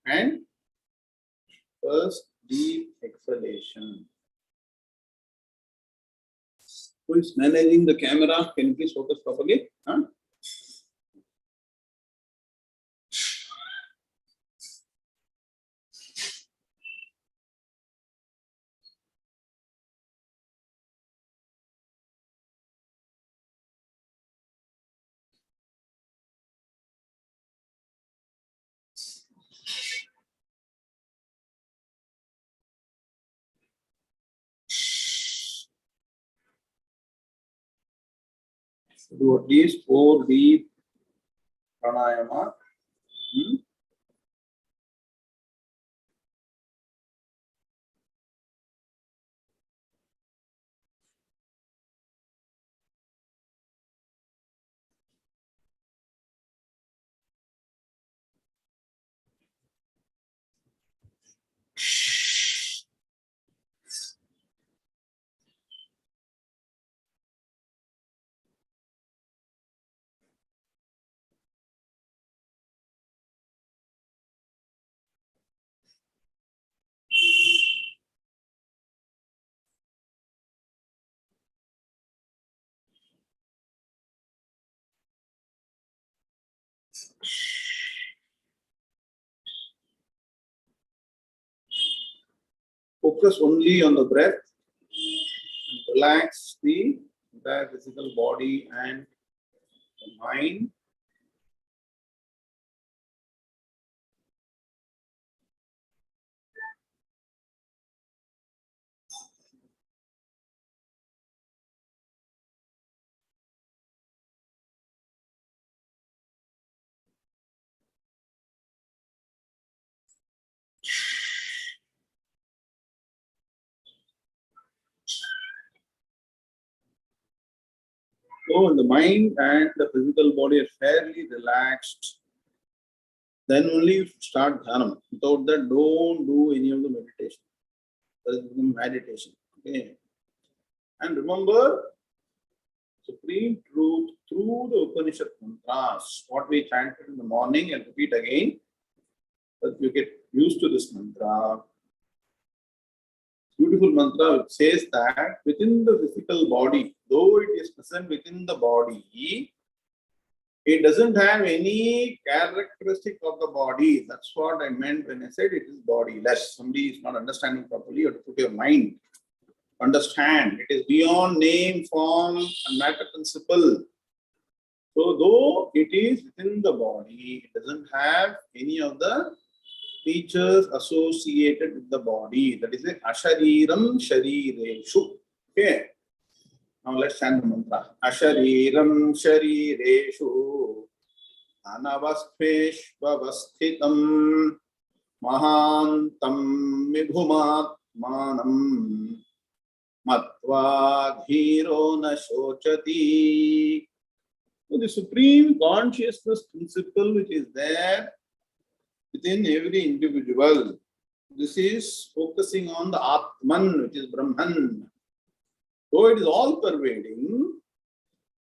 and first deep exhalation. Who is managing the camera? Can you please focus properly? Huh? Do at least 4 deep pranayama. Focus only on the breath and relax the entire physical body and the mind. So when the mind and the physical body are fairly relaxed, then only you start dhanam. Without that, don't do any of the meditation. That is meditation. Okay. And remember, supreme truth through the Upanishad mantras, what we chanted in the morning, and repeat again, that you get used to this mantra. Beautiful mantra which says that within the physical body, though it is present within the body, it doesn't have any characteristic of the body. That's what I meant when I said it is bodiless. Somebody is not understanding properly. You have to put your mind. Understand. It is beyond name, form, and matter principle. So though it is within the body, it doesn't have any of the features associated with the body. That is a ashariram sharireshu. Okay. Now let's chant the mantra. Ashariram sharireshu anavasthveshvavasthitam mahantam vibhumatmanam matva dhiro na shochati. So the supreme consciousness principle which is there within every individual, this is focusing on the Atman, which is Brahman. Though it is all pervading,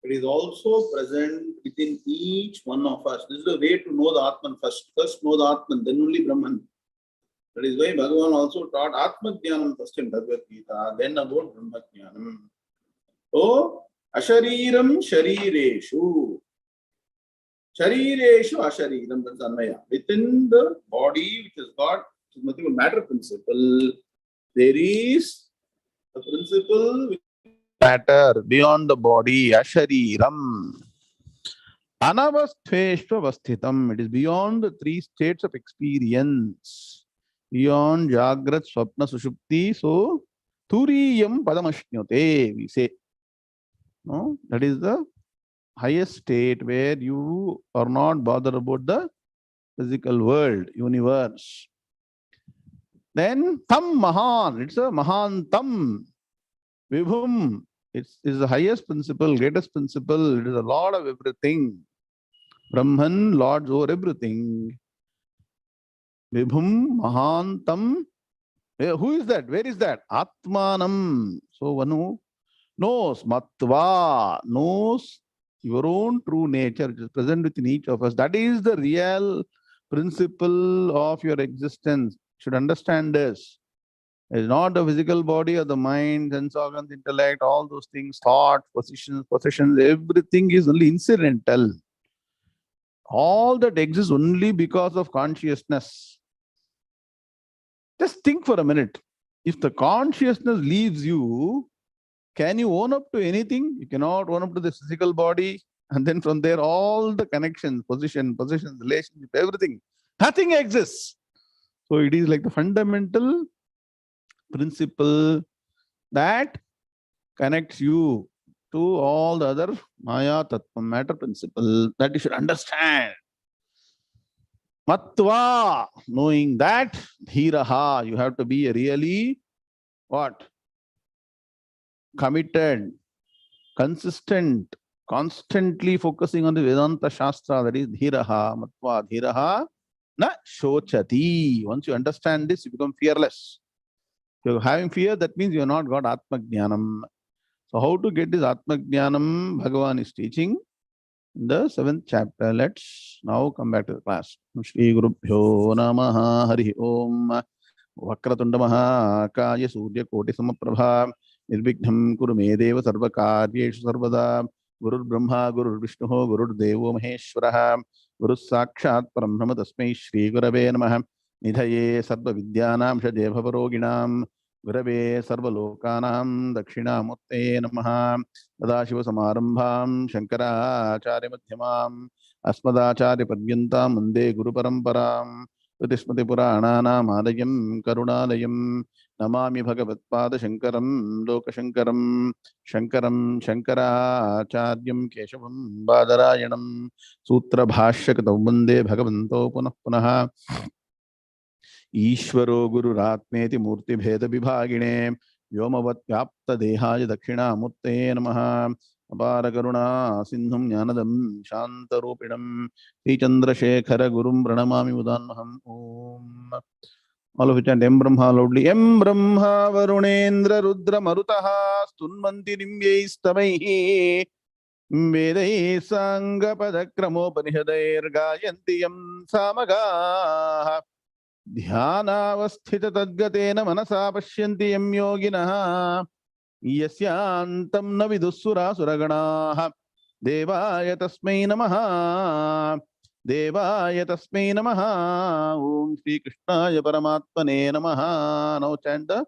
it is also present within each one of us. This is the way to know the Atman first. First know the Atman, then only Brahman. That is why Bhagavan also taught Atma Jnanam first in Bhagavad Gita, then about Brahma Jnanam. So, Ashariram Sharireshu. Sharireshu Ashariram, that's Anvaya. Within the body, which has got nothing but matter principle, there is a principle which matter beyond the body, Ashariram. Anavasthveshvavasthitam. It is beyond the 3 states of experience. Beyond Jagrat, Swapna, Sushupti. So, Turiyam Padamashnyate, we say. No? That is the highest state where you are not bothered about the physical world, universe. Then Tam Mahan, it's a Mahantam. Vibhum, it is the highest principle, greatest principle, it is a lord of everything. Brahman, lords over everything. Vibhum, Mahantam. Who is that? Where is that? Atmanam. So one who knows, Matva, knows your own true nature, which is present within each of us. That is the real principle of your existence. Should understand this. It's not the physical body or the mind, sense organs, intellect, all those things, thought, possessions, everything is only incidental. All that exists only because of consciousness. Just think for a minute. If the consciousness leaves you, can you own up to anything? You cannot own up to the physical body. And then from there, all the connections, possessions, relationship, everything, nothing exists. So it is like the fundamental principle that connects you to all the other Maya Tattva matter principle that you should understand. Matva, knowing that, dhiraha, you have to be a really what? Committed, consistent, constantly focusing on the Vedanta Shastra, that is dhiraha, matva, dhiraha, na shochati. Once you understand this, you become fearless. If you're having fear, that means you're not got Atma Jnanam. So how to get this Atma Jnanam, Bhagavan is teaching in the 7th chapter. Let's now come back to the class. Shri Gurubhyo Namaha Hari Om Vakratunda Mahakaya Surya Koti Samaprabha Nirvighnam Kuru Me Deva Sarva Karyeshu Sarvada Gurur Brahma Gurur Vishnu Gurur Devo Maheshwaraha Guru Sakshat Parambrahma Tasmai Shri Gurave Namaha Nidhaye Sarva Vidyanam Shade Bhavaroginam Gurave Sarva Lokanam Dakshinamurte Namaha Sadashiva Samarambham Shankara Acharya Madhyamam Asmadacharya Padyantam Munde Guru Paramparam Tismati Purananam Adayam Karunalayam Namami Bhagavatpada Shankaram Lokashankaram Shankaram Shankaracharyam Keshavam Badarayanam Sutra Bhashyakatam Vande Bhagavanto Punah Punaha Ishvaro Guru Ratmeti Murti Bheda Vibhagine Vyomavat Vyapta Dehaya Dakshinamurte Namaha Apara Karuna Sindhum Jnanadam Shantarupidam Sri Chandrasekhara Gurum Pranamami Udanmaham Om. All of it chant Em Brahma loudly. Em Brahma Varunendra Rudra Marutaha Stunmanti Nimyaistamaihi Vedai Sangha Padakramopanishadair Gayanti Yam Samaga Dhyanavasthita Tadgatena Manasa Pashyanti Yam Yoginaha Yasyantam na vidussura suraganaha Devaya tasmai namaha Devaya tasmai namaha Om Shri Krishnaya Paramatmane namaha. Now chant the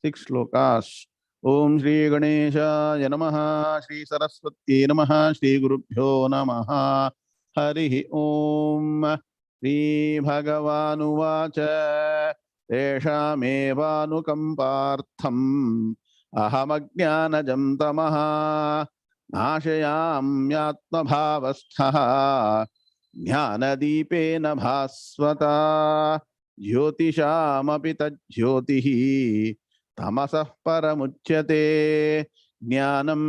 6 slokas. Om Shri Ganeshaya namaha Shri Saraswati namaha Shri Gurubhyo namaha Harihi Om. Shri Bhagavanu Vacha Teshamevanukampartham Ahamajnanajam tamaha Nashayamyatmabhavasthaha Jnanadipena bhasvata Jyotishamapi tajyotihi Tamasah paramuchyate Jnanam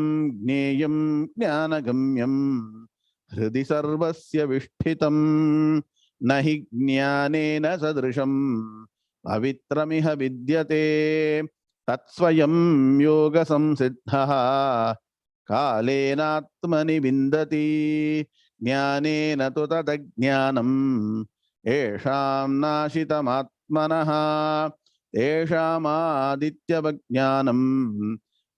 gneyam jnanagamyam Hridi sarvasya vishtitam Nahi jnanena sadrisham Pavitramiha vidyate Tatsvayam yoga samsiddha Kalenatmani vindati Jnanena tu tadajnanam Esham nashitamatmanaha Esham adityavajnanam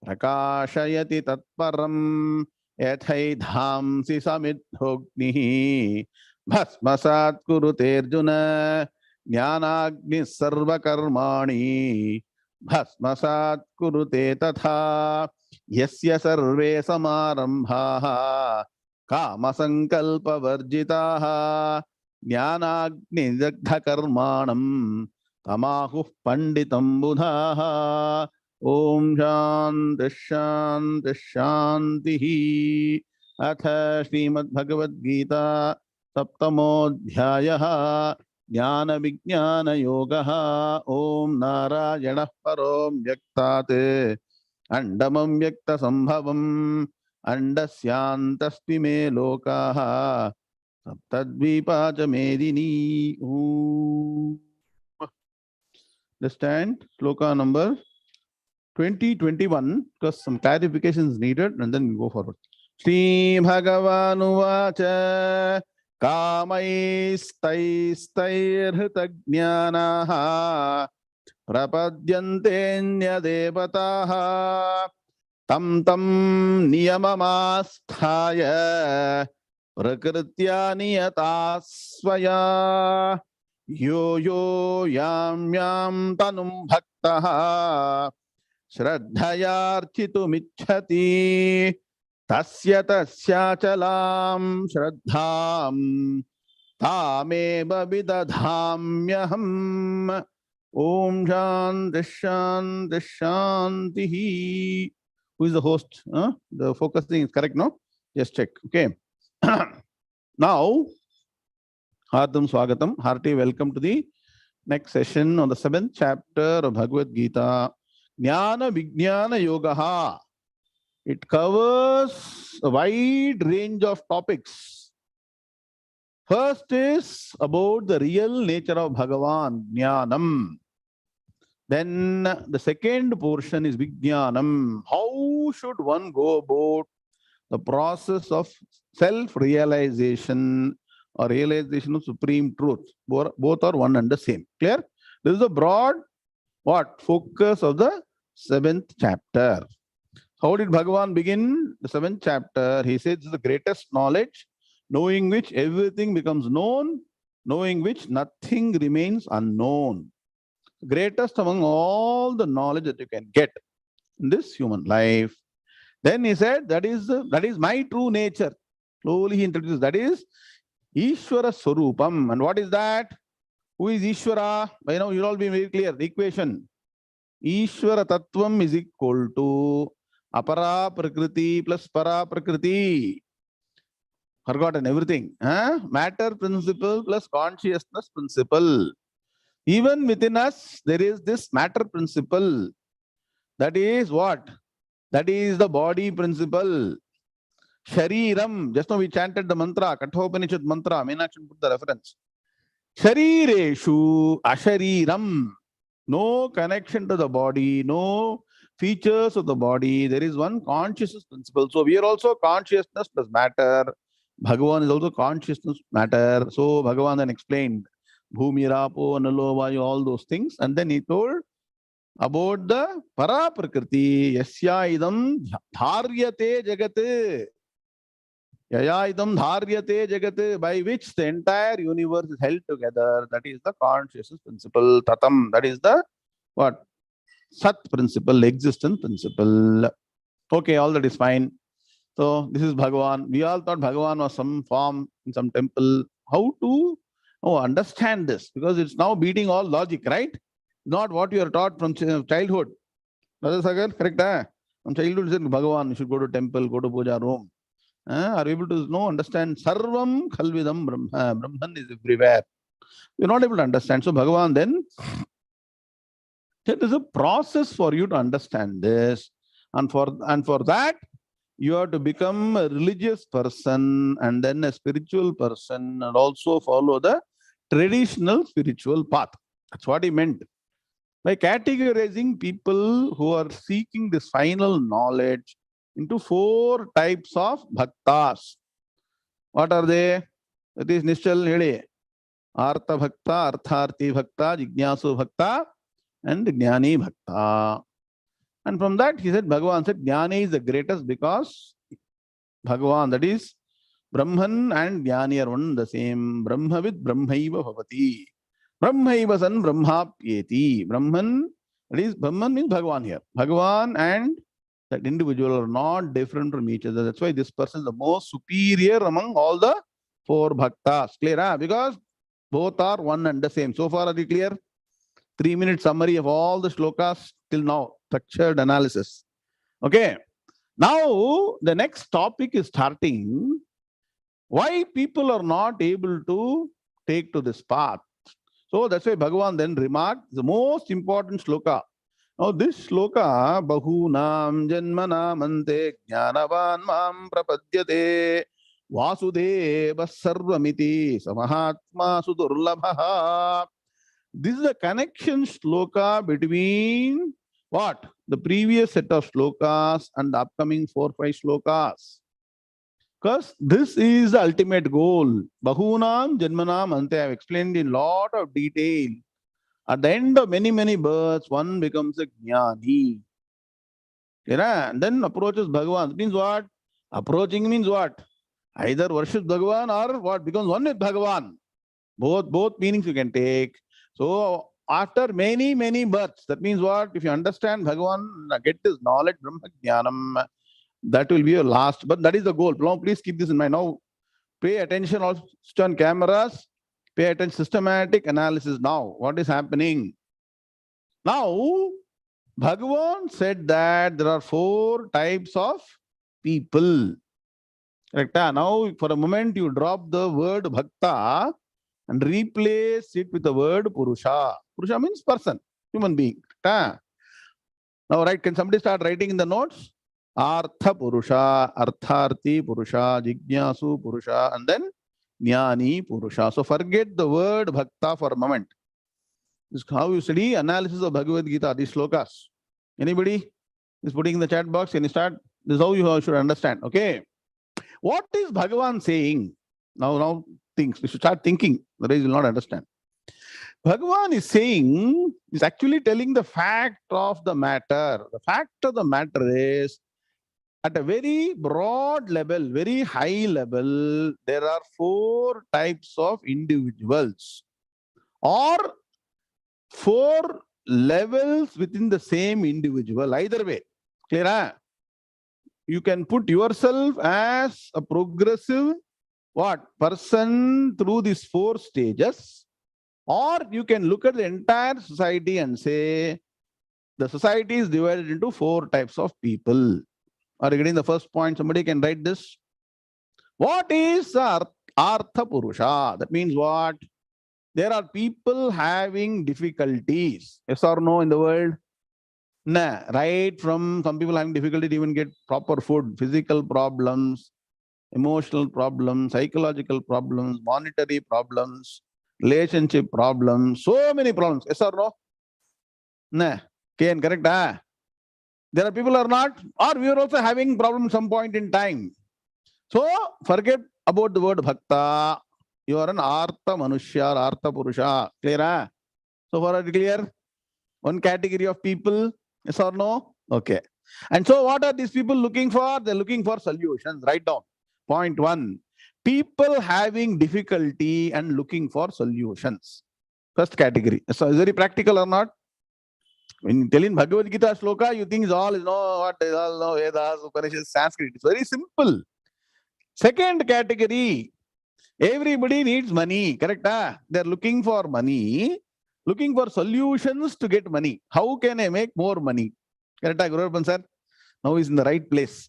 Prakashayati tatparam Yathaidhamsi samidhognihi Bhasmasat kurute Arjuna Jnanagni sarvakarmani Bhasmasat kurute tatha Yasya sarve samarambhaha Kama sankalpa varjitaha Jnanagni dagdha karmanam Tamahuh panditam budhaha Om Shanti Shanti Shantihi Atha Srimad Bhagavad Gita Saptamodhyayaha Jnana Vijnana Yogaha Om Narayana Parom Vyaktate Andamam Vyakta Sambhavam Andasyantaspi Me Lokaha Saptadvipacha Medini. Understand? Sloka number 2021, because some clarifications needed, and then we go forward. Shri Bhagavanu Vacha कामैस्तैस्तैर्हृतज्ञानाः प्रपद्यन्तेऽन्यदेवताः तं तं नियममास्थाय प्रकृत्या नियता स्वया यो यो यां तनुं भक्तः श्रद्धयार्चितुमिच्छति तस्य तस्याचलां श्रद्धां तामेव विदधाम्यहम्. Om Shanti Shanti Shanti. Who is the host? The focusing is correct, no? Just check. Okay. Now, Hardam Swagatam, hearty welcome to the next session on the 7th chapter of Bhagavad Gita. Jnana Vijnana Yogaha. It covers a wide range of topics. First is about the real nature of Bhagavan, Jnanam. Then the second portion is Vijnanam. How should one go about the process of self-realization or realization of supreme truth? Both are one and the same. Clear? This is the broad focus of the 7th chapter. How did Bhagavan begin the 7th chapter? He says this is the greatest knowledge, knowing which everything becomes known, knowing which nothing remains unknown. Greatest among all the knowledge that you can get in this human life. Then he said, that is my true nature. Slowly he introduces, that is Ishvara Swarupam. And what is that? Who is Ishvara? By now you'll all be very clear. The equation. Ishvara Tattvam is equal to Apara Prakriti plus Para Prakriti. Forgotten everything. Matter principle plus consciousness principle. Even within us, there is this matter principle. That is what? That is the body principle. Shariram. Just now we chanted the mantra, Kathopanishad mantra. Meenakshi put the reference. Sharireshu ashariram. No connection to the body, no features of the body. There is one consciousness principle. So we are also consciousness plus matter. Bhagavan is also consciousness matter. So Bhagavan then explained Bhumi, Rapo, Analo, Vayu, all those things. And then he told about the Para Prakriti, Yasya idam dharyate jagat. Yaya idam dharyate jagat, by which the entire universe is held together. That is the consciousness principle. Tatam, that is the what? Sat principle, existence principle. Okay, all that is fine. So this is Bhagavan. We all thought Bhagavan was some form in some temple. How to understand this? Because it's now beating all logic, right? Not what you are taught from childhood. Brother Sagar, correct? From childhood, you said Bhagavan, you should go to temple, go to puja room. Are you able to understand? Sarvam Khalvidam Brahma. Brahman is everywhere. You're not able to understand. So Bhagavan then, there is a process for you to understand this. And for that, you have to become a religious person and then a spiritual person and also follow the traditional spiritual path. That's what he meant. By categorizing people who are seeking this final knowledge into 4 types of bhaktas. What are they? That is Nishchal Hede. Artha Bhakta, Artharthi Bhakta, Jignasu Bhakta, and Jnani Bhakta. And from that, he said, Bhagavan said, Jnani is the greatest because Bhagavan, that is, Brahman and Jnani are one and the same. Brahmavid Brahmaiva Bhavati. Brahmaiva san Brahmapyeti. Brahman, that is, Brahman means Bhagavan here. Bhagavan and that individual are not different from each other. That's why this person is the most superior among all the 4 bhaktas. Clear? Because both are one and the same. So far, are you clear? 3-minute summary of all the shlokas till now. Structured analysis. Okay. Now, the next topic is starting. Why people are not able to take to this path. So that's why Bhagavan then remarked the most important shloka. Now this shloka, Bahunam Janmanam Ante Jnanavan Mam Prapadyate Vasudeva Sarvamiti Samahatma Sudurlabha. This is a connection shloka between what? The previous set of shlokas and the upcoming 4-5 shlokas. Because this is the ultimate goal. Bahunam Janmanam Ante, I have explained in lot of detail. At the end of many, many births, one becomes a jnani. And then approaches Bhagavan. It means what? Approaching means what? Either worships Bhagavan or what? Becomes one with Bhagavan. Both meanings you can take. So after many, many births, that means what? If you understand Bhagavan, get this knowledge, Brahma Jnanam, that will be your last. But that is the goal. Now, please keep this in mind. Now, pay attention also on cameras. Pay attention, systematic analysis now. What is happening? Now, Bhagavan said that there are 4 types of people. Correct? Now, for a moment, you drop the word bhakta and replace it with the word purusha. Purusha means person, human being. Now, right, can somebody start writing in the notes? Artha purusha, artharthi purusha, jignasu purusha, and then jnani purusha. So forget the word bhakta for a moment. This is how you study analysis of Bhagavad Gita, these slokas. Anybody is putting in the chat box? Can you start? This is how you should understand. Okay. What is Bhagavan saying? Now things. We should start thinking. Otherwise, you will not understand. Bhagavan is saying, is actually telling the fact of the matter. The fact of the matter is, at a very broad level, very high level, there are 4 types of individuals or 4 levels within the same individual. Either way, clear? You can put yourself as a progressive person through these 4 stages, or you can look at the entire society and say the society is divided into 4 types of people. Are you getting the first point? Somebody can write this. What is Artha Purusha? That means what? There are people having difficulties. Yes or no in the world? Nah, right from some people having difficulty to even get proper food, physical problems, emotional problems, psychological problems, monetary problems, relationship problems, so many problems. Yes or no? Nah, can correct? There are people who are not, or we are also having problems some point in time. So forget about the word bhakta. You are an artha manushya, artha purusha. Clear? So far, are you clear? One category of people. Yes or no? Okay. And so what are these people looking for? They're looking for solutions. Write down. Point 1. People having difficulty and looking for solutions. First category. So is very practical or not? When you tell in Bhagavad Gita sloka, you think it's all, what is all, Vedas, Upanishads, Sanskrit. It's very simple. Second category. Everybody needs money. Correct? They're looking for money. Looking for solutions to get money. How can I make more money? Correct, Guruvan sir? Now he's in the right place.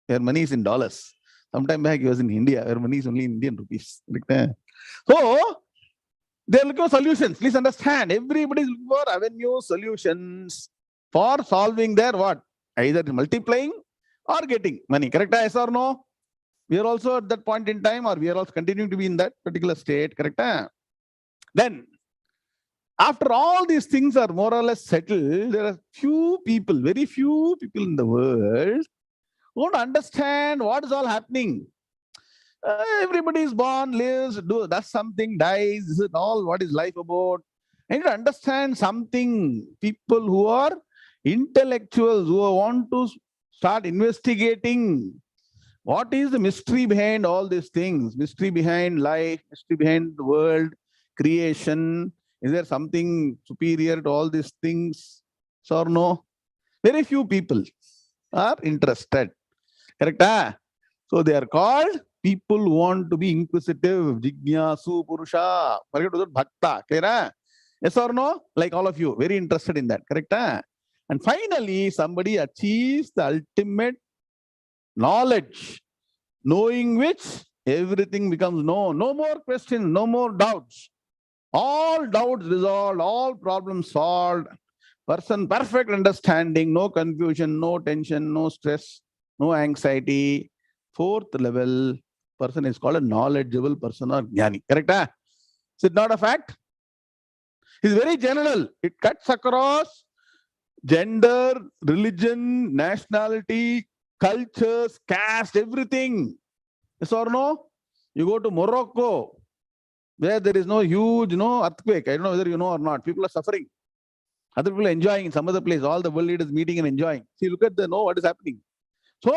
Where money is in dollars. Sometime back he was in India, where money is only in Indian rupees. Correct? So they're looking for solutions. Please understand. Everybody is looking for avenues, solutions for solving their what? Either multiplying or getting money. Correct? Yes or no? We are also at that point in time, or we are also continuing to be in that particular state. Correct? Then after all these things are more or less settled, there are few people, very few people in the world who don't understand what is all happening. Everybody is born, lives, does something, dies. This is all what is life about. I need to understand something. People who are intellectuals, who want to start investigating what is the mystery behind all these things, mystery behind life, mystery behind the world, creation. Is there something superior to all these things? So or no? Very few people are interested. Correct? So they are called people who want to be inquisitive, jignasu purusha. Forget about bhakta. Clear? Yes or no? Like all of you, very interested in that. Correct? And finally, somebody achieves the ultimate knowledge, knowing which everything becomes known. No more questions, no more doubts. All doubts resolved, all problems solved. Person, perfect understanding, no confusion, no tension, no stress, no anxiety. 4th level person is called a knowledgeable person or jnani. Correct? Is it not a fact? It's very general. It cuts across gender, religion, nationality, cultures, caste, everything. Yes or no? You go to Morocco, where there is no huge, earthquake. I don't know whether you know or not. People are suffering. Other people are enjoying in some other place. All the world leaders meeting and enjoying. See, look at what is happening. So,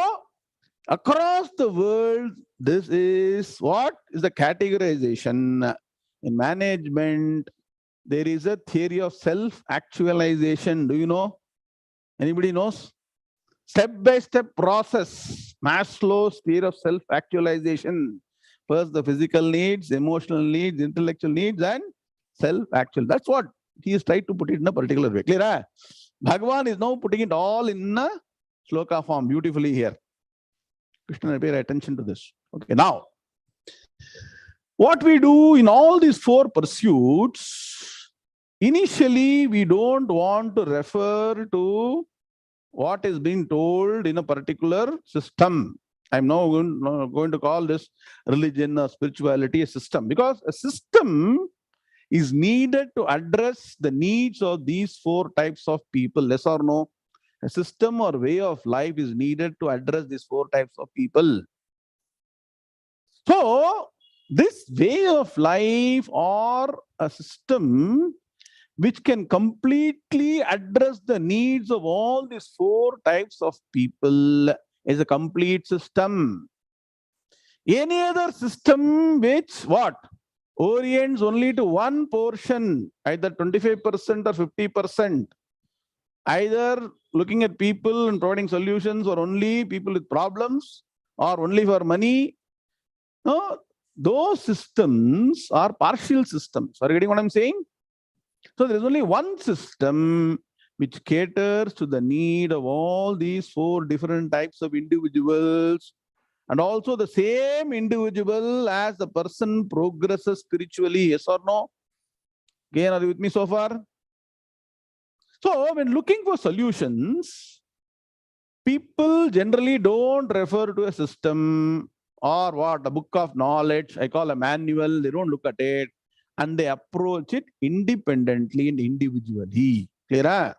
across the world, this is what is the categorization in management. There is a theory of self-actualization. Do you know? Anybody knows? Step-by-step process. Maslow's theory of self-actualization. First, the physical needs, emotional needs, intellectual needs, and self-actual. That's what he is trying to put it in a particular way. Clear? Huh? Bhagavan is now putting it all in a shloka form beautifully here. Krishna, pay attention to this. Okay, now, what we do in all these four pursuits, initially, we don't want to refer to what is being told in a particular system. I'm now going to call this religion or spirituality a system, because a system is needed to address the needs of these four types of people. Yes or no? A system or way of life is needed to address these four types of people. So, this way of life or a system which can completely address the needs of all these four types of people is a complete system. Any other system which what? Orients only to one portion, either 25% or 50%, either looking at people and providing solutions or only people with problems or only for money. No, those systems are partial systems. Are you getting what I'm saying? So there is only one system which caters to the need of all these four different types of individuals, and also the same individual as the person progresses spiritually. Yes or no? Again, are you with me so far? So when looking for solutions, people generally don't refer to a system or what, a book of knowledge, I call a manual. They don't look at it, and they approach it independently and individually. Clear?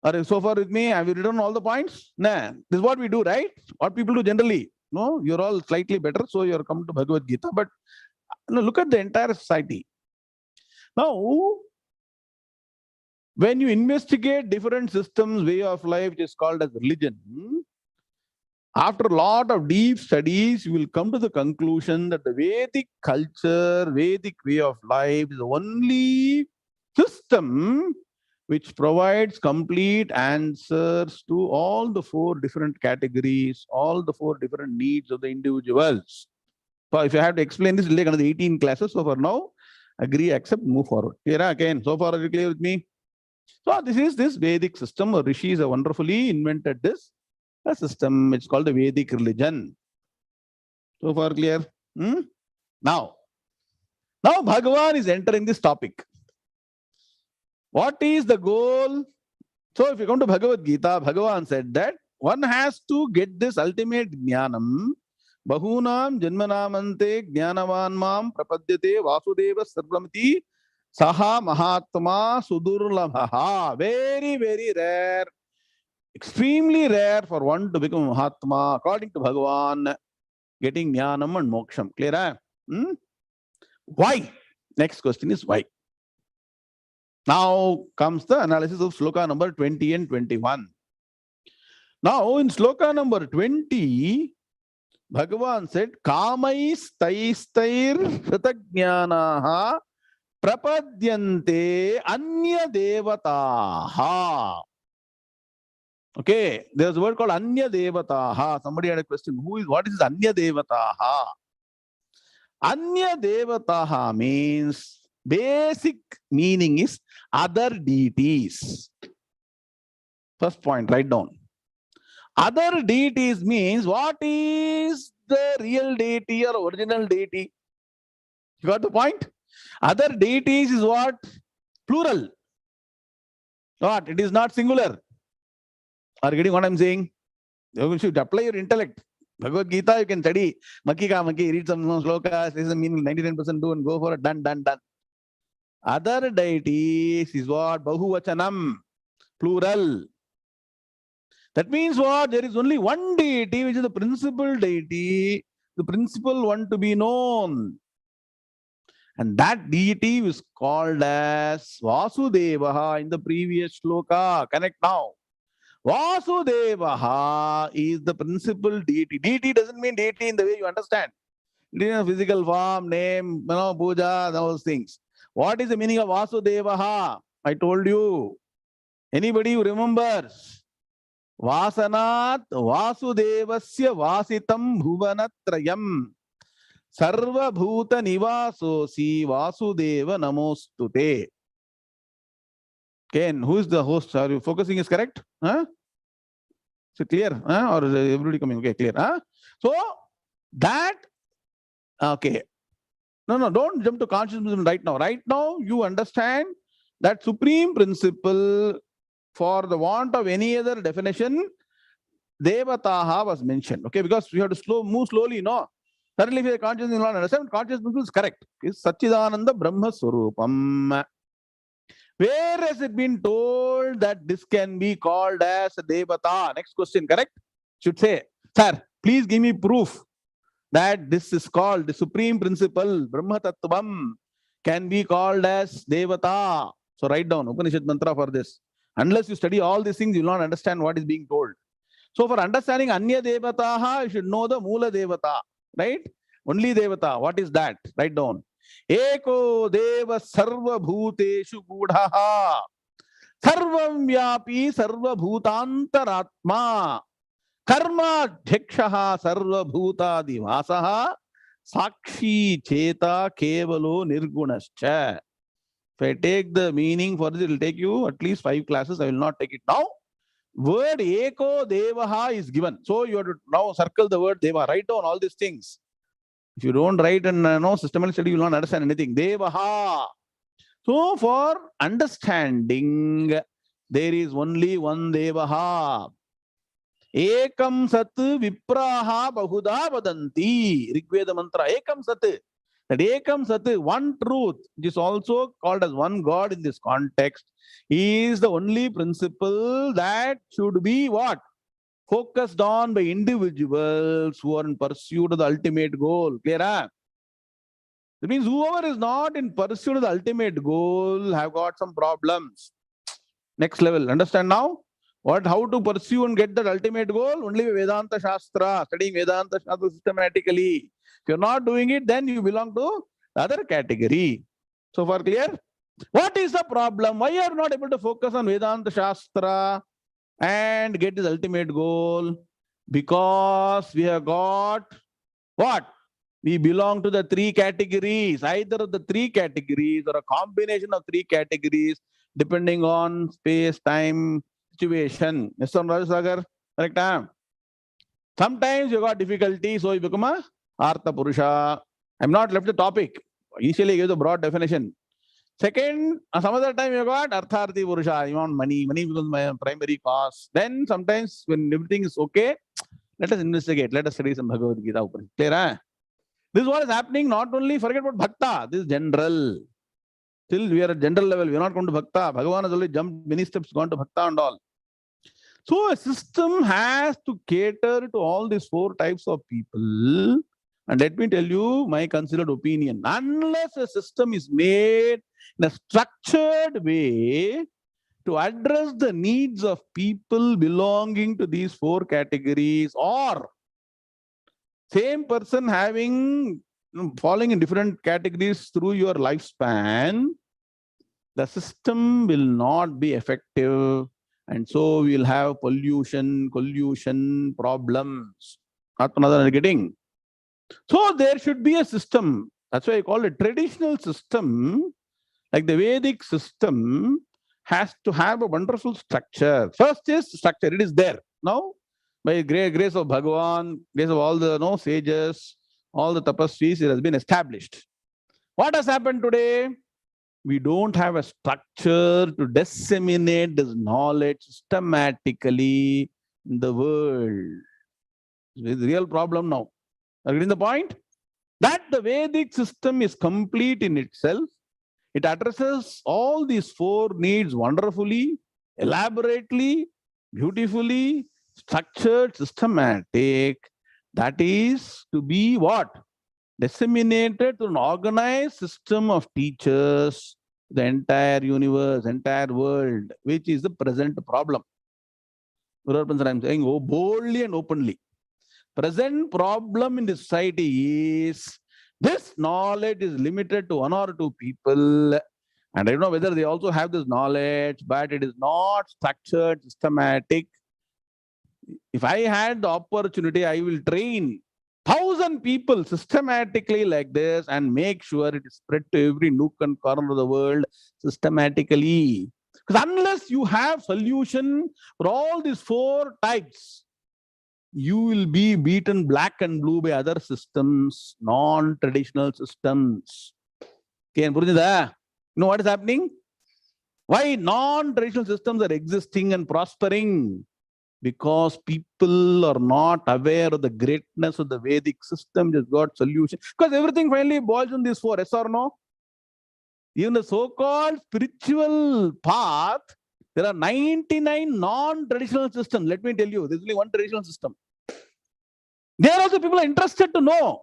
Are you so far with me? Have you written all the points? Nah, this is what we do, right? What people do generally. No, you're all slightly better, so you're come to Bhagavad Gita. But look at the entire society. Now, when you investigate different systems, way of life, which is called as religion, after a lot of deep studies, you will come to the conclusion that the Vedic culture, Vedic way of life is the only system which provides complete answers to all the four different categories, all the four different needs of the individuals. So if you have to explain this, it will take another 18 classes. So for now, agree, accept, move forward. Clear again? So far, are you clear with me? So this is this Vedic system. Rishis have wonderfully invented this a system. It's called the Vedic religion. So far clear? Now Bhagavan is entering this topic. What is the goal? So if you come to Bhagavad Gita, Bhagavan said that one has to get this ultimate jnanam. Bahunam janmanamante jnanavan mam prapadyate vasudeva sarvamiti saha mahatma sudurlabhaha. Very, very rare, extremely rare for one to become a Mahatma, according to Bhagavan, getting jnanam and moksham. Clear? Why? Next question is why. Now comes the analysis of sloka number 20 and 21. Now in sloka number 20, Bhagavan said, Kamais taistair hritagnyanaha prapadyante anya devataha. Okay, there's a word called anya devataha. Somebody had a question. What is anya devataha? Anya devataha means, basic meaning is other deities. First point, write down. Other deities means, what is the real deity or original deity? You got the point? Other deities is what? Plural. What? It is not singular. Are you getting what I'm saying? You should apply your intellect. Bhagavad Gita, you can study. Maki ka maki, read some slokas, listen meaning 99% do and go for it. Done. Other deities is what? Bahuvachanam. Plural. That means what? There is only one deity, which is the principal deity, the principal one to be known. And that deity is called as Vasudevaha in the previous shloka. Connect now. Vasudevaha is the principal deity. Deity doesn't mean deity in the way you understand. It is a physical form, name, puja, those things. What is the meaning of Vasudevaha? I told you. Anybody who remembers? Vasanat Vasudevasya Vasitam Bhuvanatrayam Sarva Bhuta Nivasosi Vasudeva Namostute. Ken, who is the host? Are you focusing is correct? Huh? Is it clear? Huh? Or is everybody coming? Okay, clear. Huh? So that, okay. No, don't jump to consciousness right now. Right now, you understand that supreme principle, for the want of any other definition, Devataha was mentioned. Okay, because we have to move slowly, no? Suddenly, if your consciousness will not understand, consciousness is correct. It's Satchidananda Brahma Swarupam. Where has it been told that this can be called as a Devata? Next question, correct? Should say, sir, please give me proof that this is called the supreme principle, Brahma Tattvam, can be called as Devata. So write down Upanishad mantra for this. Unless you study all these things, you will not understand what is being told. So for understanding Anya Devataha, you should know the Mula Devata, right? Only Devata. What is that? Write down. Eko Deva Sarva Bhuteshu Gudhaha Sarvam Vyapi Sarva Bhutantaratma Karma Dhekshaha Sarva Bhuta Divasaha Sakshi Cheta Kevalo Nirgunascha. If I take the meaning for this, it will take you at least 5 classes. I will not take it now. Word Eko Devaha is given. So you have to now circle the word Deva. Write down all these things. If you don't write and systematic study, you will not understand anything. Devaha. So for understanding, there is only one Devaha. Ekam Sat Vipraha Bahuda Vadanti. Rigveda mantra. Ekam Sat. That Ekam Sat, one truth, which is also called as one God in this context, is the only principle that should be what? Focused on by individuals who are in pursuit of the ultimate goal. Clear? Huh? That means whoever is not in pursuit of the ultimate goal have got some problems. Next level. Understand now? How to pursue and get that ultimate goal? Only Vedanta Shastra, studying Vedanta Shastra systematically. If you're not doing it, then you belong to the other category. So far clear? What is the problem? Why are you not able to focus on Vedanta Shastra and get the ultimate goal? Because we have got what? We belong to the 3 categories, either of the 3 categories or a combination of 3 categories, depending on space, time, situation. Yes, Rajasagar? Correct? Sometimes you got difficulty, so you become a Artha Purusha. I'm not left the topic. Initially, I gave the broad definition. Second, some other time you got Artharthi Purusha. You want money. Money becomes my primary cause. Then sometimes when everything is okay, let us investigate. Let us study some Bhagavad Gita. Clear? Huh? This is what is happening. Not only forget about Bhakta. This is general. Still, we are at general level. We are not going to Bhakta. Bhagavan has only jumped many steps, gone to Bhakta and all. So a system has to cater to all these 4 types of people. And let me tell you my considered opinion. Unless a system is made in a structured way to address the needs of people belonging to these 4 categories, or same person falling in different categories through your lifespan, the system will not be effective. And so we'll have pollution, collusion problems. Not another getting. So there should be a system. That's why I call it traditional system. Like the Vedic system has to have a wonderful structure. First is structure. It is there. Now, by grace of Bhagavan, grace of all the sages, all the tapasvis, it has been established. What has happened today? We don't have a structure to disseminate this knowledge systematically in the world. It's a real problem now. Are you getting the point? That the Vedic system is complete in itself. It addresses all these 4 needs wonderfully, elaborately, beautifully, structured, systematic, that is to be what? Disseminated to an organized system of teachers, the entire universe, entire world, which is the present problem. I'm saying, oh, boldly and openly. Present problem in the society is this knowledge is limited to one or two people. And I don't know whether they also have this knowledge, but it is not structured, systematic. If I had the opportunity, I will train 1,000 people systematically like this and make sure it is spread to every nook and corner of the world systematically. Because unless you have solution for all these four types, you will be beaten black and blue by other systems, non-traditional systems. Okay, and you know what is happening? Why non-traditional systems are existing and prospering? Because people are not aware of the greatness of the Vedic system, just got solution. Because everything finally boils on these four, yes or no? Even the so-called spiritual path, there are 99 non-traditional systems. Let me tell you, there's only one traditional system. There also people are interested to know.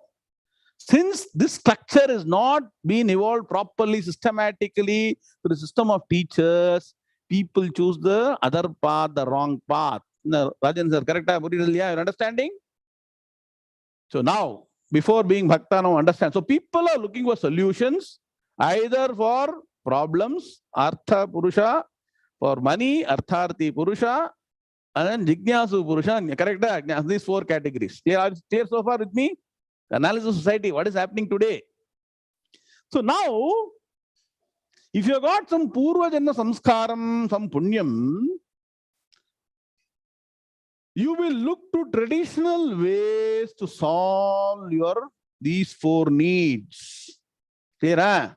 Since this structure is not being evolved properly, systematically through the system of teachers, people choose the other path, the wrong path. No, Rajan sir, correct? You're understanding? So now, before being Bhakta, now understand. So people are looking for solutions, either for problems, Artha Purusha, for money, Artharthi Purusha, and Jignasu Purusha, correct? These four categories. Clear so far with me? Analysis of society, what is happening today? So now, if you got some Purva Janma Samskaram, some Punyam, you will look to traditional ways to solve these four needs. Clear, huh?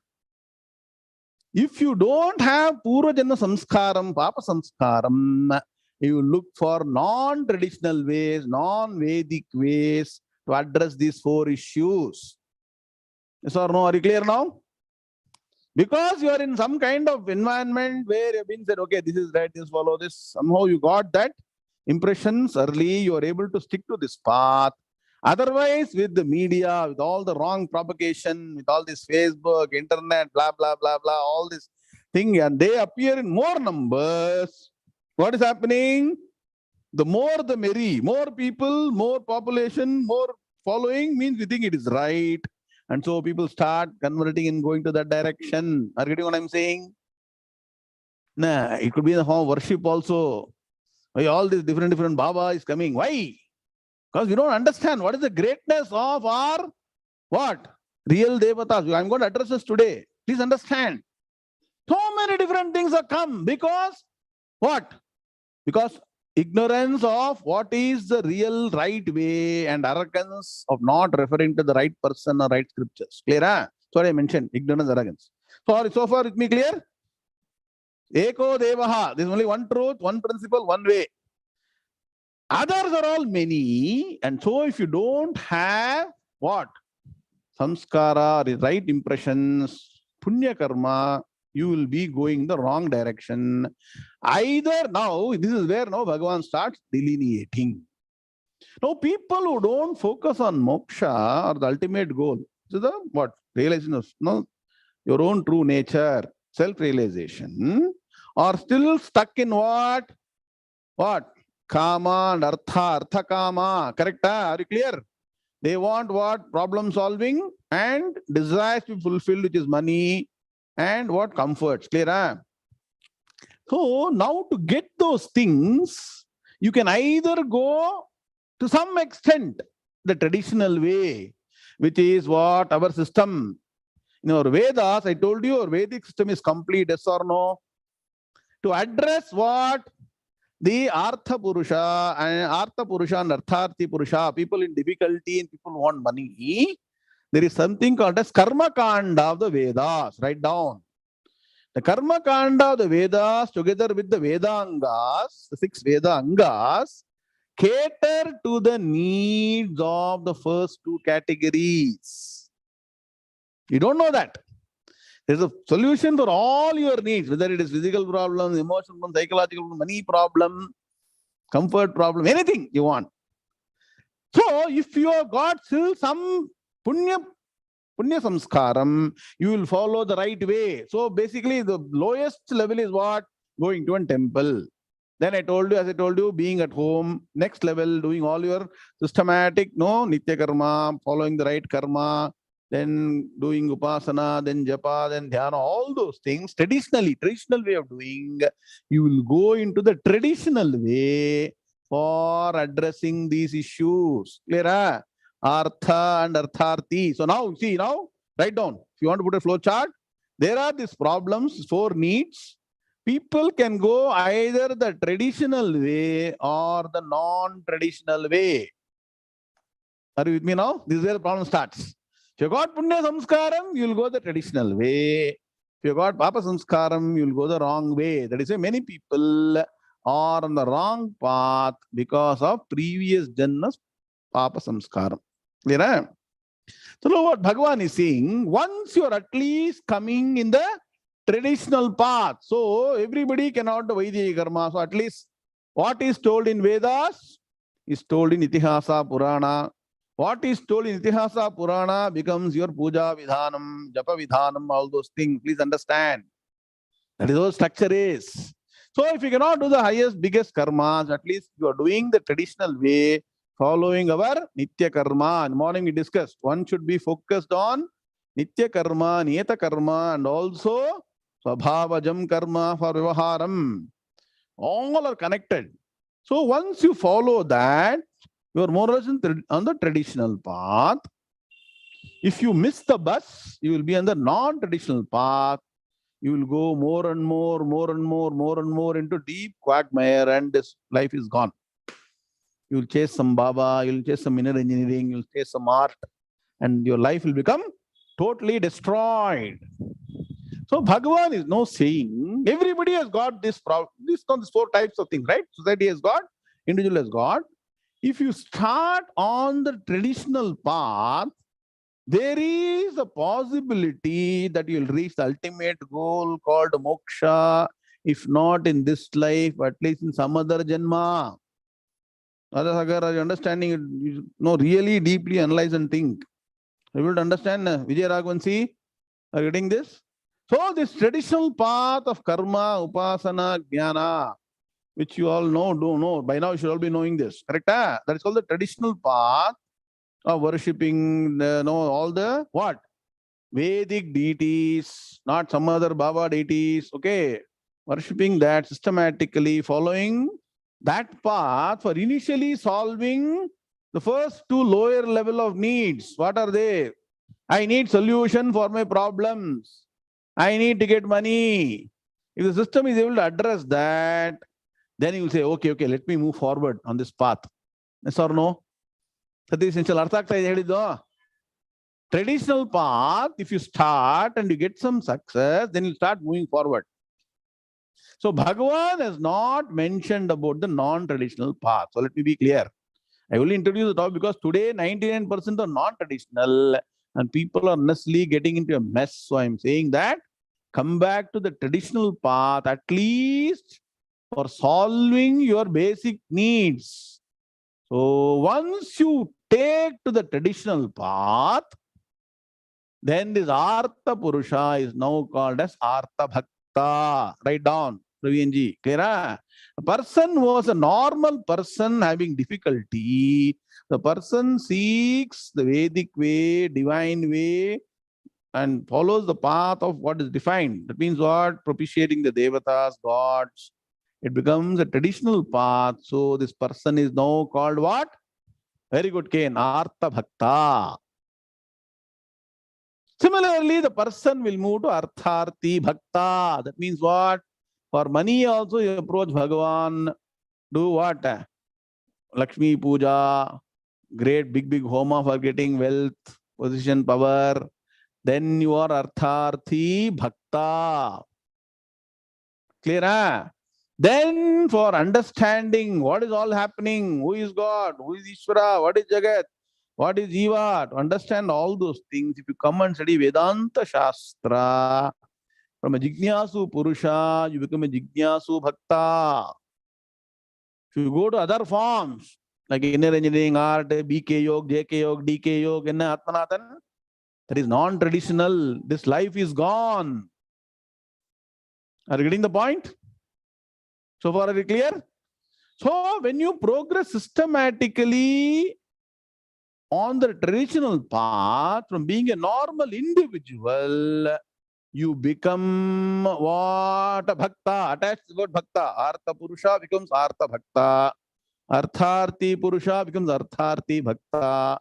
If you don't have Purva Janma Samskaram, Papa Samskaram, you will look for non-traditional ways, non-Vedic ways to address these four issues. Yes or no? Are you clear now? Because you are in some kind of environment where you've been said, okay, this is right, this follow this. Somehow you got that impressions early, you are able to stick to this path. Otherwise, with the media, with all the wrong propagation, with all this Facebook, internet, blah, blah, blah, blah, all this thing, and they appear in more numbers. What is happening? The more the merry, more people, more population, more following means we think it is right. And so people start converting and going to that direction. Are you getting what I'm saying? Nah, it could be in the form of worship also. Why all these different Baba is coming? Why? Because we don't understand what is the greatness of our what? Real Devatas. I'm going to address this today. Please understand. So many different things have come because what? Because ignorance of what is the real right way and arrogance of not referring to the right person or right scriptures. Clear? Huh? Sorry, I mentioned ignorance, arrogance. So far with me clear? Eko Devaha. There's only one truth, one principle, one way. Others are all many. And so if you don't have what? Samskara, right impressions, punya karma, you will be going the wrong direction. Either now, this is where now Bhagavan starts delineating. Now, people who don't focus on moksha or the ultimate goal, so the what? Realization of your own true nature, self-realization, are still stuck in what? What? Kama and artha kama. Correct? Are you clear? They want what? Problem solving and desires to be fulfilled, which is money and what? Comforts. Clear? Huh? So now to get those things, you can either go to some extent the traditional way, which is what? Our system. In our Vedas, I told you our Vedic system is complete, yes or no? To address what? The Artha Purusha and Artharthi Purusha, people in difficulty and people want money, there is something called as Karma Kanda of the Vedas. Write down. The Karma Kanda of the Vedas, together with the Vedangas, the 6 Vedangas, cater to the needs of the first 2 categories. You don't know that. There's a solution for all your needs, whether it is physical problems, emotional problems, psychological problems, money problem. comfort problem, anything you want. So if you have got still some punya samskaram, you will follow the right way. So basically the lowest level is what? Going to a temple. Then I told you, as I told you, being at home. Next level, doing all your systematic, nitya karma, following the right karma, then doing upasana, then japa, then dhyana, all those things. Traditional way of doing, you will go into the traditional way for addressing these issues. Clear? Huh? Artha and artharthi. So now, see, write down. If you want to put a flow chart, there are these problems, 4 needs. People can go either the traditional way or the non-traditional way. Are you with me now? This is where the problem starts. If you got punya samskaram, you will go the traditional way. If you got papa samskaram, you will go the wrong way. That is why many people are on the wrong path because of previous janmas papa samskaram. Clear? So now what Bhagavan is saying, once you are at least coming in the traditional path, so everybody cannot do Vaidya karma. So at least what is told in Vedas is told in Itihasa Purana. What is told in Itihasa Purana becomes your puja vidhanam, japa vidhanam, all those things. Please understand. That is what structure is. So if you cannot do the highest, biggest karmas, at least you are doing the traditional way, following our Nitya Karma. In the morning we discussed, one should be focused on Nitya Karma, Niyata Karma, and also Swabhavajam Karma for Vivaharam. All are connected. So once you follow that, you are more or less on the traditional path. If you miss the bus, you will be on the non-traditional path. You will go more and more into deep quagmire, and this life is gone. You will chase some Baba, you will chase some inner engineering, you will chase some art, and your life will become totally destroyed. So Bhagavan is now saying, everybody has got this problem. These 4 types of things, right? Society has got, individual has got. If you start on the traditional path, there is a possibility that you will reach the ultimate goal called moksha, if not in this life, at least in some other janma. Sagar, are you understanding it? You really deeply analyze and think. You will understand, Vijay Raghavansi, are you getting this? So this traditional path of karma, upasana, jnana, which you all know, by now you should all be knowing this, correct? That is called the traditional path of worshipping, all the what? Vedic deities, not some other Baba deities, okay? Worshipping that systematically, following that path for initially solving the first 2 lower level of needs. What are they? I need solution for my problems. I need to get money. If the system is able to address that, then you will say, okay, let me move forward on this path. Yes or no? That is essential. Traditional path, if you start and you get some success, then you start moving forward. So Bhagavan has not mentioned about the non-traditional path. So let me be clear. I only introduce the topic because today 99% are non-traditional and people are necessarily getting into a mess. So I'm saying that come back to the traditional path, at least for solving your basic needs. So once you take to the traditional path, then this Artha Purusha is now called as Artha Bhakta. Write down, Praveenji. Clear? A person was a normal person having difficulty. The person seeks the Vedic way, divine way, and follows the path of what is defined. That means what? Propitiating the devatas, gods. It becomes a traditional path. So this person is now called what? Very good, Ken. Artha Bhakta. Similarly, the person will move to Artharthi Bhakta. That means what? For money also you approach Bhagavan. Do what? Lakshmi Puja, great big homa for getting wealth, position, power. Then you are Artharthi Bhakta. Clear? Huh? Then for understanding what is all happening, who is God, who is Ishvara, what is Jagat, what is Jiva, to understand all those things, if you come and study Vedanta Shastra, from a Jignasu Purusha, you become a Jignasu Bhakta. If you go to other forms, like inner engineering, art, BK Yoga, JK Yoga, DK Yoga, Enna Atmanathan, that is non-traditional. This life is gone. Are you getting the point? So far, are you clear? So when you progress systematically on the traditional path, from being a normal individual, you become what? A bhakta. Attached to the word bhakta. Artha Purusha becomes Artha Bhakta. Artharthi Purusha becomes Artharthi Bhakta.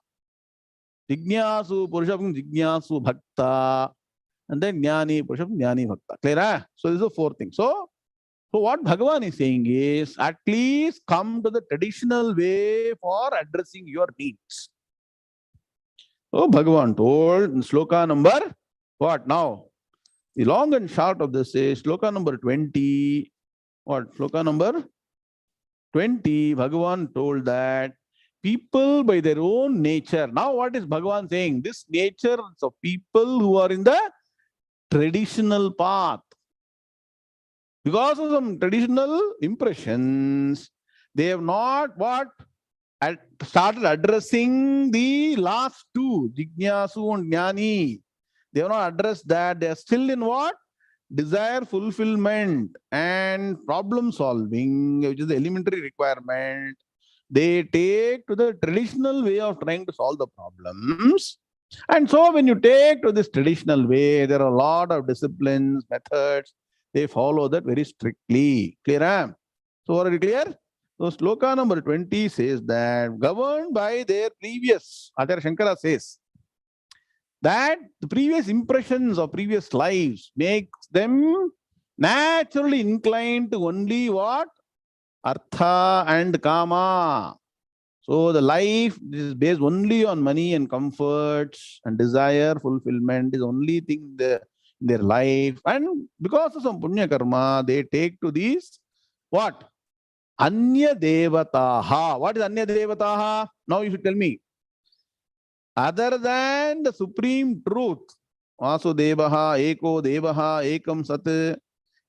Jignasu Purusha becomes Jignasu Bhakta. And then Jnani Purusha becomes Jnani Bhakta. Clear? Eh? So this is the fourth thing. So what Bhagavan is saying is, at least come to the traditional way for addressing your needs. So Bhagavan told in sloka number, what now? The long and short of this is sloka number 20. What? Sloka number 20, Bhagavan told that people by their own nature. Now what is Bhagavan saying? This nature of people who are in the traditional path. Because of some traditional impressions, they have not what? Started addressing the last two, Jignasu and Jnani. They have not addressed that. They are still in what? Desire fulfillment and problem solving, which is the elementary requirement. They take to the traditional way of trying to solve the problems. And so when you take to this traditional way, there are a lot of disciplines, methods. They follow that very strictly. Clear? Huh? So are you clear? So sloka number 20 says that governed by their previous, Acharya Shankara says, that the previous impressions of previous lives makes them naturally inclined to only what? Artha and Kama. So the life is based only on money and comforts and desire, fulfillment is only thing in their life. And because of some punya karma, they take to these what? Anya Devataha. What is Anya Devataha? Now you should tell me. Other than the supreme truth, Vasudevaha, Eko Devaha, Ekam Sat,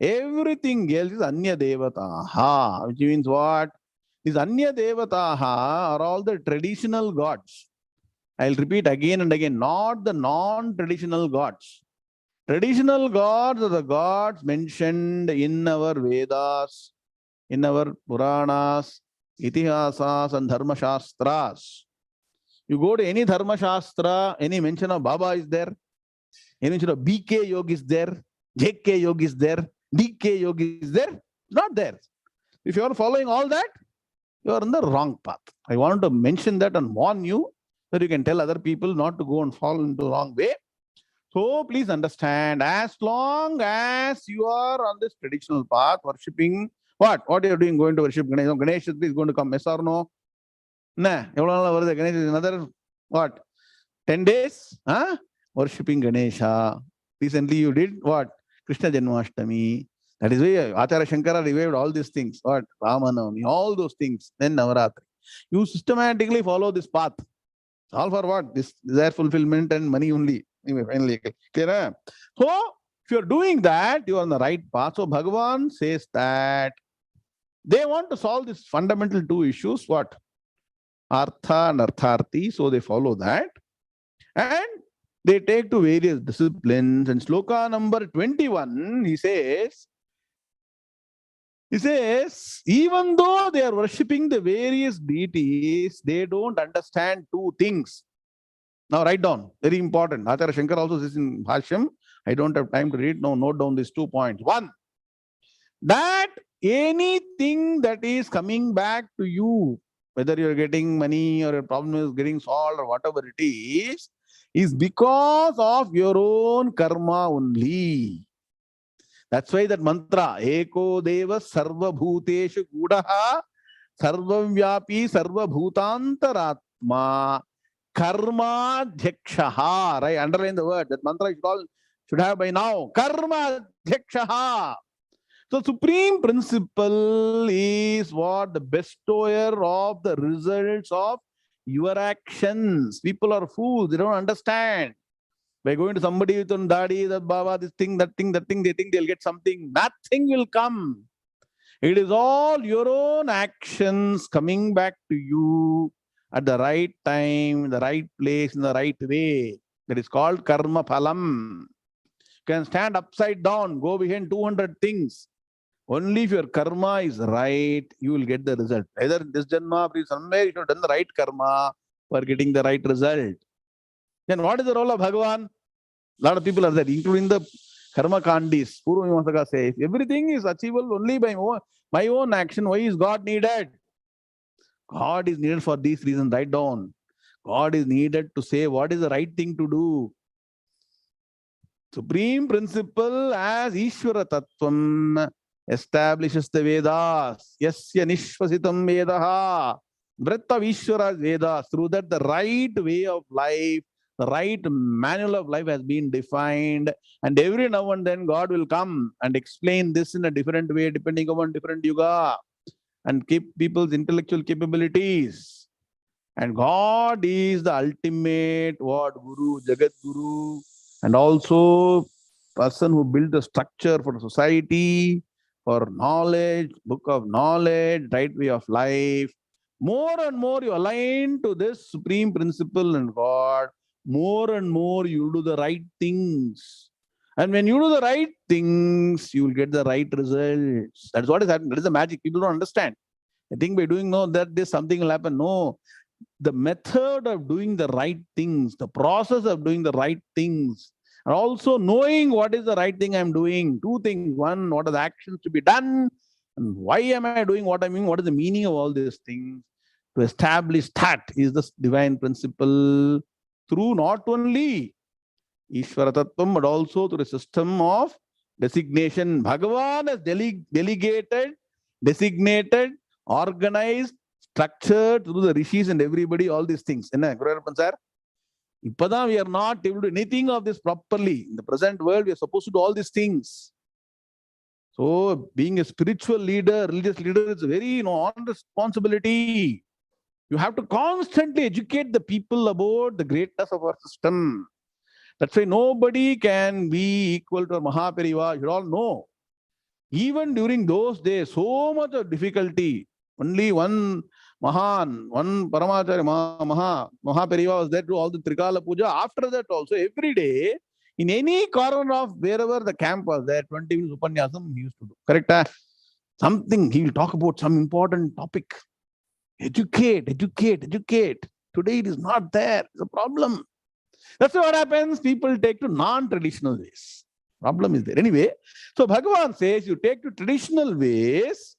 everything else is Anya Devataha, which means what? These Anya Devataha are all the traditional gods. I'll repeat again and again, not the non-traditional gods. Traditional gods are the gods mentioned in our Vedas, in our Puranas, Itihasas and Dharma Shastras. You go to any Dharma Shastra, any mention of Baba is there, any mention of BK Yoga is there, JK Yoga is there, DK Yoga is there, not there. If you are following all that, you are on the wrong path. I want to mention that and warn you that you can tell other people not to go and fall into the wrong way. So please understand, as long as you are on this traditional path, worshipping, what are you doing? Going to worship Ganesh? Ganesh is going to come, yes or no? Nah, Ganesh is another what? 10 days? Huh? Worshipping Ganesha. Recently you did what? Krishna Janmashtami. That is why Acharya Shankara revived all these things. What? Ramanavami, all those things. Then Navaratri. You systematically follow this path. All for what? This desire fulfillment and money only. Anyway, finally, clear? Huh? So, if you are doing that, you are on the right path. So, Bhagavan says that they want to solve these fundamental two issues. What? Artha and Artharthi. So, they follow that. And they take to various disciplines. And sloka number 21, he says, even though they are worshipping the various deities, they don't understand two things. Now write down, very important. Acharya Shankar also says in Bhashyam, I don't have time to read, now note down these 2 points. One, that anything that is coming back to you, whether you're getting money or your problem is getting solved or whatever it is because of your own karma only. That's why that mantra, Eko Deva Sarva Bhuteshu Gudaha Sarvavyapi Sarva Bhutantaratma Karma Dhyakshaha. Right? Underline the word. That mantra should have by now. Karma Dhyakshaha. So supreme principle is what? The bestower of the results of your actions. People are fools. They don't understand. By going to somebody with on daddy, that Baba, this thing, that thing, they think they'll get something. Nothing will come. It is all your own actions coming back to you at the right time, the right place, in the right way. That is called karma phalam. You can stand upside down, go behind 200 things. Only if your karma is right, you will get the result. Either in this janma or somewhere you have done the right karma for getting the right result. Then what is the role of Bhagavan? A lot of people are there, including the karma kandis. Purva Mimamsaka says, everything is achievable only by my own action. Why is God needed? God is needed for these reasons. Write down. God is needed to say what is the right thing to do. Supreme principle as Ishvara Tattvam establishes the Vedas. Yasya Nishvasitam Vedaha. Breath of Ishvara Vedas. Through that, the right way of life, the right manual of life has been defined. And every now and then, God will come and explain this in a different way, depending upon different yuga, and keep people's intellectual capabilities. And God is the ultimate what? Guru, Jagat Guru, and also person who built the structure for society, for knowledge, book of knowledge, right way of life. More and more you align to this supreme principle and God, more and more you do the right things. And when you do the right things, you will get the right results. That's what is happening. That is the magic. People don't understand. I think by doing no, that this something will happen. No, the method of doing the right things, the process of doing the right things, and also knowing what is the right thing I'm doing. Two things. One, what are the actions to be done? And why am I doing what I'm doing? What is the meaning of all these things? To establish that is the divine principle through not only Ishvara Tattvam, but also through the system of designation. Bhagavan has delegated, designated, organized, structured through the rishis and everybody, all these things. Sir? We are not able to do anything of this properly. In the present world, we are supposed to do all these things. So, being a spiritual leader, religious leader, is a very on responsibility. You have to constantly educate the people about the greatness of our system. That's why nobody can be equal to a Mahapariva. You all know. Even during those days, so much of difficulty. Only one Mahan, one Paramacharya Mahapariva was there to all the Trikala Puja. After that also, every day, in any corner of wherever the camp was there, 20 minutes Upanyasam he used to do. Correct? Something, he will talk about some important topic. Educate, educate, educate. Today it is not there. It's a problem. That's what happens. People take to non-traditional ways. Problem is there. Anyway, so Bhagavan says you take to traditional ways,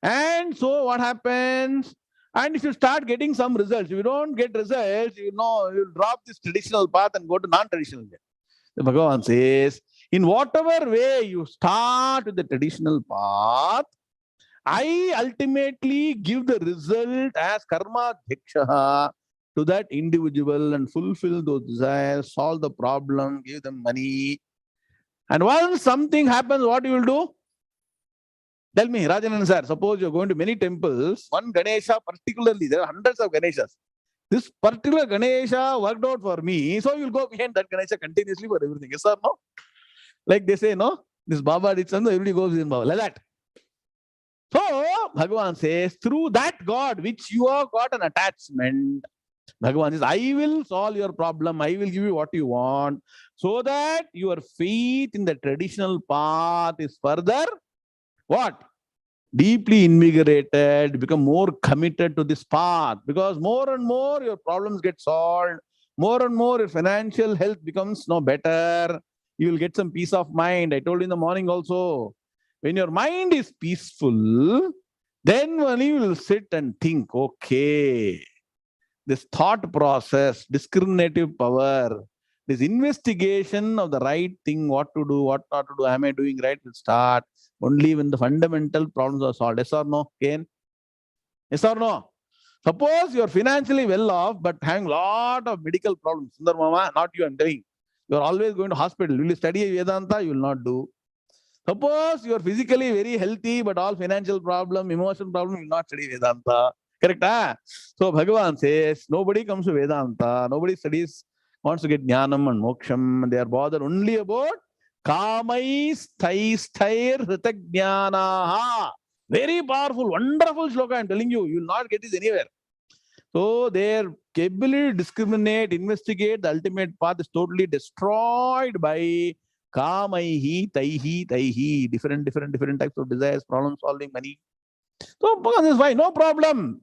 and so what happens? And if you start getting some results, if you don't get results, you'll drop this traditional path and go to non-traditional way. So Bhagavan says, in whatever way you start with the traditional path, I ultimately give the result as karma dhikshaha to that individual and fulfill those desires, solve the problem, give them money. And once something happens, what you will do? Tell me, Rajanan sir, suppose you're going to many temples, one Ganesha particularly, there are hundreds of Ganeshas. This particular Ganesha worked out for me, so you'll go behind that Ganesha continuously for everything. Yes or no? Like they say, no? This Baba did something, everybody goes in Baba. Like that. So, Bhagavan says, through that God which you have got an attachment, Bhagavan says, I will solve your problem. I will give you what you want, so that your faith in the traditional path is further what? Deeply invigorated, become more committed to this path, because more and more your problems get solved, more and more your financial health becomes better. You will get some peace of mind. I told you in the morning also, when your mind is peaceful, then only you will sit and think, okay, this thought process, discriminative power, this investigation of the right thing, what to do, what not to do, am I doing right, will start only when the fundamental problems are solved. Yes or no, Ken? Yes or no? Suppose you are financially well off, but having a lot of medical problems. Sundar Mama, not you, I'm telling. You are always going to hospital. Will you study Vedanta? You will not do. Suppose you are physically very healthy, but all financial problem, emotional problem, you will not study Vedanta. Correct? Huh? So Bhagavan says, nobody comes to Vedanta, nobody studies, wants to get jnanam and moksham. They are bothered only about kamai sthair hritagnyanaha. Very powerful, wonderful shloka. I'm telling you, you will not get this anywhere. So their ability to discriminate, investigate, the ultimate path is totally destroyed by kamaihi, taihi, different types of desires, problem solving, money. So Bhagavan is why, no problem.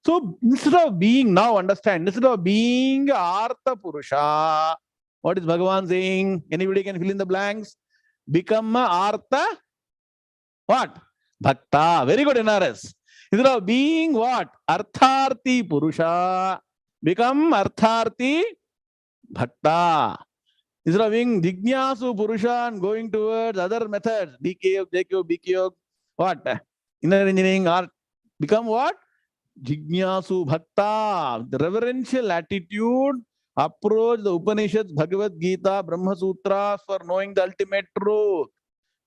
So instead of being, now understand, instead of being Artha Purusha, what is Bhagavan saying? Anybody can fill in the blanks. Become a Artha, what? Bhakta. Very good, NRS. Instead of being what? Artharthi Purusha, become Artharthi Bhakta. Instead of being Jignasu Purusha and going towards other methods, DK, JQ, BQ, what? Inner engineering, art, become what? Jignasu Bhakta. The reverential attitude, approach the Upanishads, Bhagavad Gita, Brahma Sutras for knowing the ultimate truth.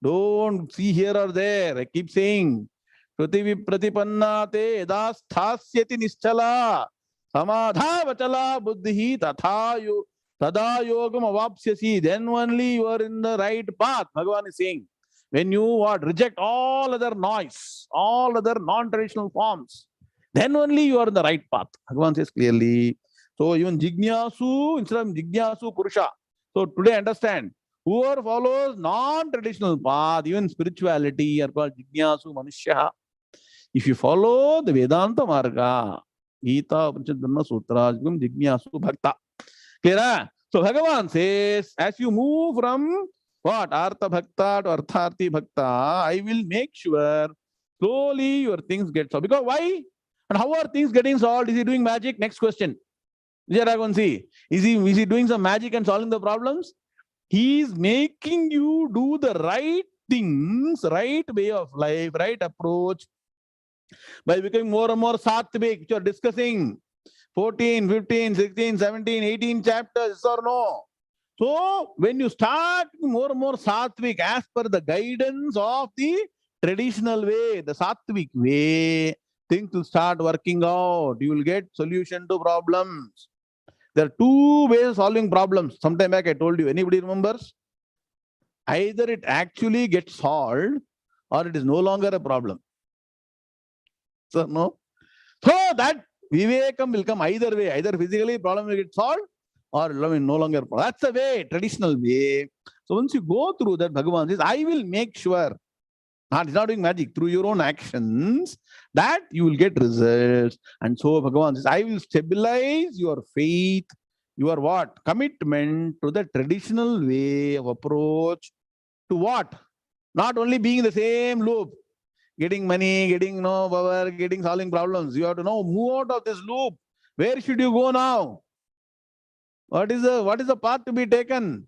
Don't see here or there. I keep saying, Prativi Pratipannate Edasthasyati Nischala Samadha Vachala Buddhi Tatha Tada Yogam Avapsyasi. Then only you are in the right path. Bhagavan is saying. When you what, reject all other noise, all other non-traditional forms, then only you are in the right path. Bhagavan says clearly. So even Jignasu, instead of Jignasu Purusha. So today understand, whoever follows non-traditional path, even spirituality, are called Jignasu Manushya. If you follow the Vedanta Marga, Gita, Upanishad, Brahma Sutras, become Jignasu Bhakta. Clear? So Bhagavan says, as you move from what? Artha Bhakta to Artharthi Bhakta, I will make sure slowly your things get solved. Because why? And how are things getting solved? Is he doing magic? Next question. See. Is he doing some magic and solving the problems? He is making you do the right things, right way of life, right approach by becoming more and more sattvic, which you are discussing. 14, 15, 16, 17, 18 chapters, or no? So when you start more and more sattvic as per the guidance of the traditional way, the sattvic way, things will start working out. You will get solution to problems. There are two ways of solving problems. Sometime back I told you, anybody remembers? Either it actually gets solved or it is no longer a problem. So no. So that Vivekam will come either way. Either physically problem will get solved or no longer. That's the way, traditional way. So once you go through that, Bhagavan says, I will make sure, he's not doing magic, through your own actions, that you will get results. And so Bhagavan says, I will stabilize your faith, your what? Commitment to the traditional way of approach to what? Not only being in the same loop, getting money, getting no power, getting solving problems. You have to know, move out of this loop. Where should you go now? What is the path to be taken?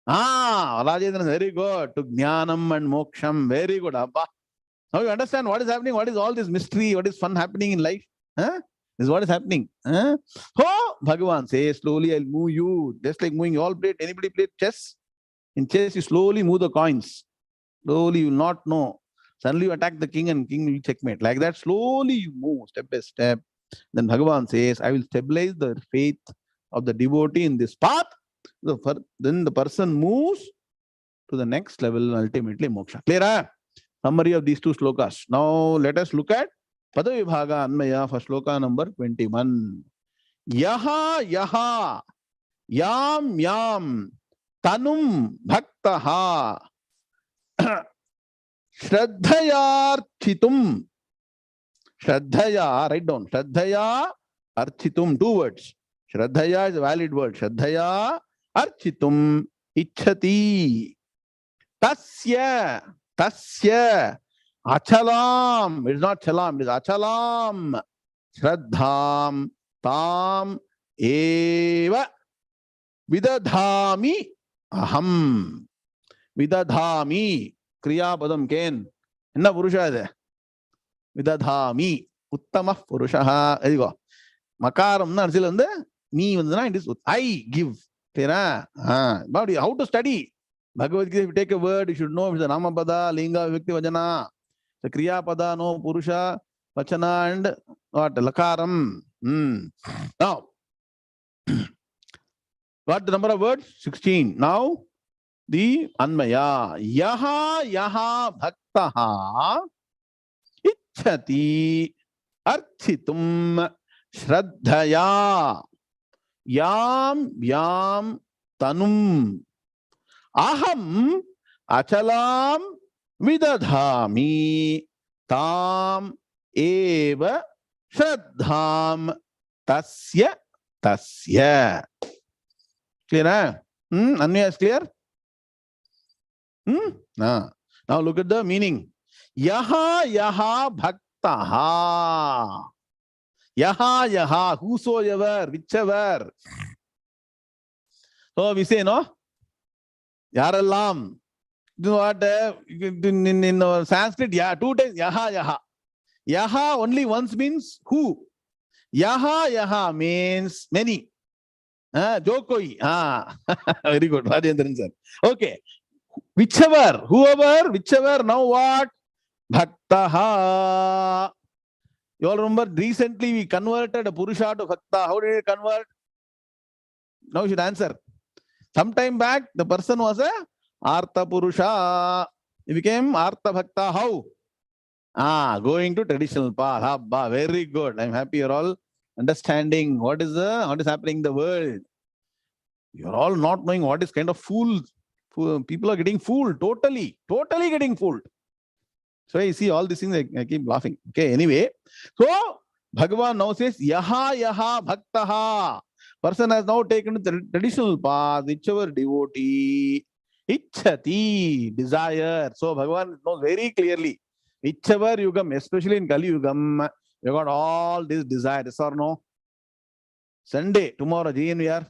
Rajendran, very good. To Jnanam and Moksham, very good. Abba. Now you understand what is happening, what is all this mystery, what is fun happening in life? This is what is happening. So Bhagavan says, slowly I'll move you, just like moving, you all played, anybody played chess? In chess, you slowly move the coins. Slowly, you will not know. Suddenly you attack the king and king will checkmate. Like that, slowly you move step by step. Then Bhagavan says, I will stabilize the faith of the devotee in this path. Then the person moves to the next level, ultimately moksha. Clear? Summary of these two slokas. Now let us look at Padavibhaga Anmaya for sloka number 21. Yaha yam yam tanum bhaktaha Shraddhayarchitum. Shraddhaya, write down. Shraddhaya architum. Two words. Shraddhaya is a valid word. Shraddhaya architum ichhati. Tasya achalam. It is not chalam, it is achalam. Shraddham tam eva vidadhami aham. Vidadhami. Kriyapadam Ken. Enna Purusha is Vidadhami. Uttama Purusha. There you go. Makaram na arsil and me vandana it is I give. Clear? But how to study? Bhagavad Gita, if you take a word, you should know if it's a Namapada, Linga, Vikti Vajana. The Kriyapada, no Purusha, Vachana, and what? Lakaram. Now, what the number of words? 16. Now, the Anmaya. Yaha bhaktaha ichhati architum shraddhaya yam tanum aham achalam vidadhami tam eva shraddham tasya tasya. Clear, huh? Anya is clear? Now look at the meaning. Yaha bhaktaha. Yaha, whosoever, whichever. So we say, no? Yarallam. You know what? In Sanskrit, yeah, 2 times yaha. Yaha only once means who. Yaha means many. Jo koi. Very good, Rajendran sir. Okay. Whichever, whoever, whichever, now what? Bhaktaha. You all remember recently we converted a Purusha to Bhakta. How did it convert? Now you should answer. Sometime back, the person was a Artha Purusha. He became Artha Bhakta. How? Going to traditional path. Habba, very good. I'm happy you're all understanding what is happening in the world. You're all not knowing what is kind of fools. People are getting fooled, totally getting fooled. So I see all these things, I keep laughing. Okay, anyway. So Bhagavan now says, Yaha bhaktaha. Person has now taken the traditional path, whichever devotee, ichhati, desire. So Bhagavan knows very clearly, whichever yugam, especially in Kali Yugam, you got all these desires, or no? Sunday, tomorrow, GNVR.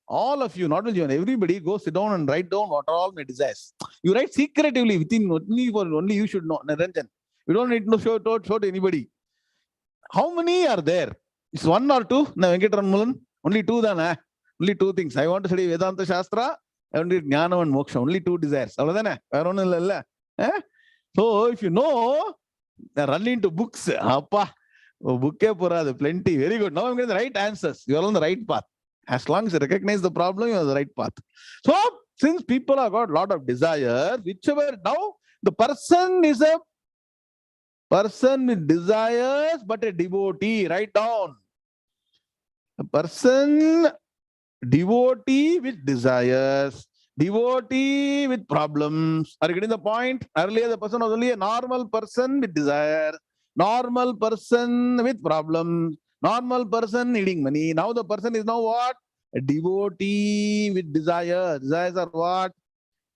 All of you, not only you, everybody go sit down and write down what are all my desires. You write secretively within only you should know. Naranjan. You don't need to show to anybody. How many are there? It's 1 or 2? No, Venkataraman, only 2 then. Only 2 things. I want to study Vedanta Shastra. I want to read Jnana and Moksha. Only 2 desires. So if you know, run into books. Appa, book plenty. Very good. Now I'm getting the right answers. You are on the right path. As long as you recognize the problem, you are on the right path. So, since people have got a lot of desires, whichever now the person is a person with desires but a devotee. Write down. A person, devotee with desires, devotee with problems. Are you getting the point? Earlier, the person was only a normal person with desire, normal person with problems, normal person needing money. Now the person is now what? A devotee with desire. Desires are what?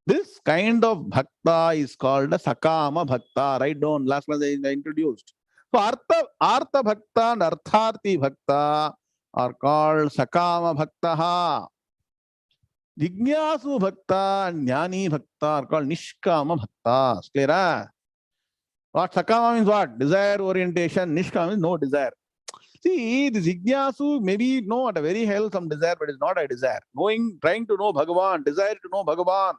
This kind of bhakta is called a sakama bhakta. Write down. Last class I introduced. So artha bhakta and artharthi bhakta are called sakama bhaktaha. Jignasu bhakta and jnani bhakta are called nishkama bhakta. Clear? What sakama means what? Desire orientation. Nishkama means no desire. See, the Jignasu maybe know at a very hell some desire, but it's not a desire. Knowing, trying to know Bhagavan, desire to know Bhagavan.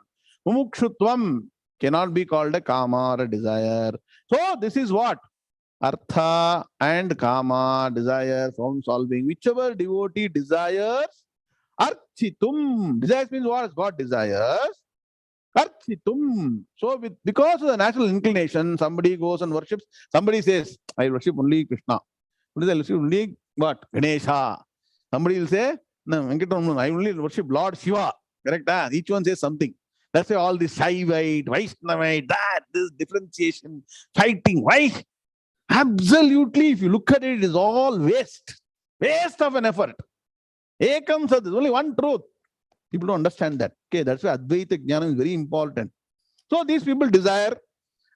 Mumukshutvam cannot be called a kama or a desire. So this is what? Artha and kama, desire, from solving. Whichever devotee desires, architum. Desires means what? God desires. Architum. So because of the natural inclination, somebody goes and worships. Somebody says, I worship only Krishna. Only what? Ganesha. Somebody will say, no, I only worship Lord Shiva. Correct? Each one says something. That's why all this Shaivite, Vaishnavite, this differentiation, fighting. Why? Absolutely, if you look at it, it is all waste. Waste of an effort. Ekam Sat, there's only one truth. People don't understand that. Okay, that's why Advaita Jnana is very important. So these people desire,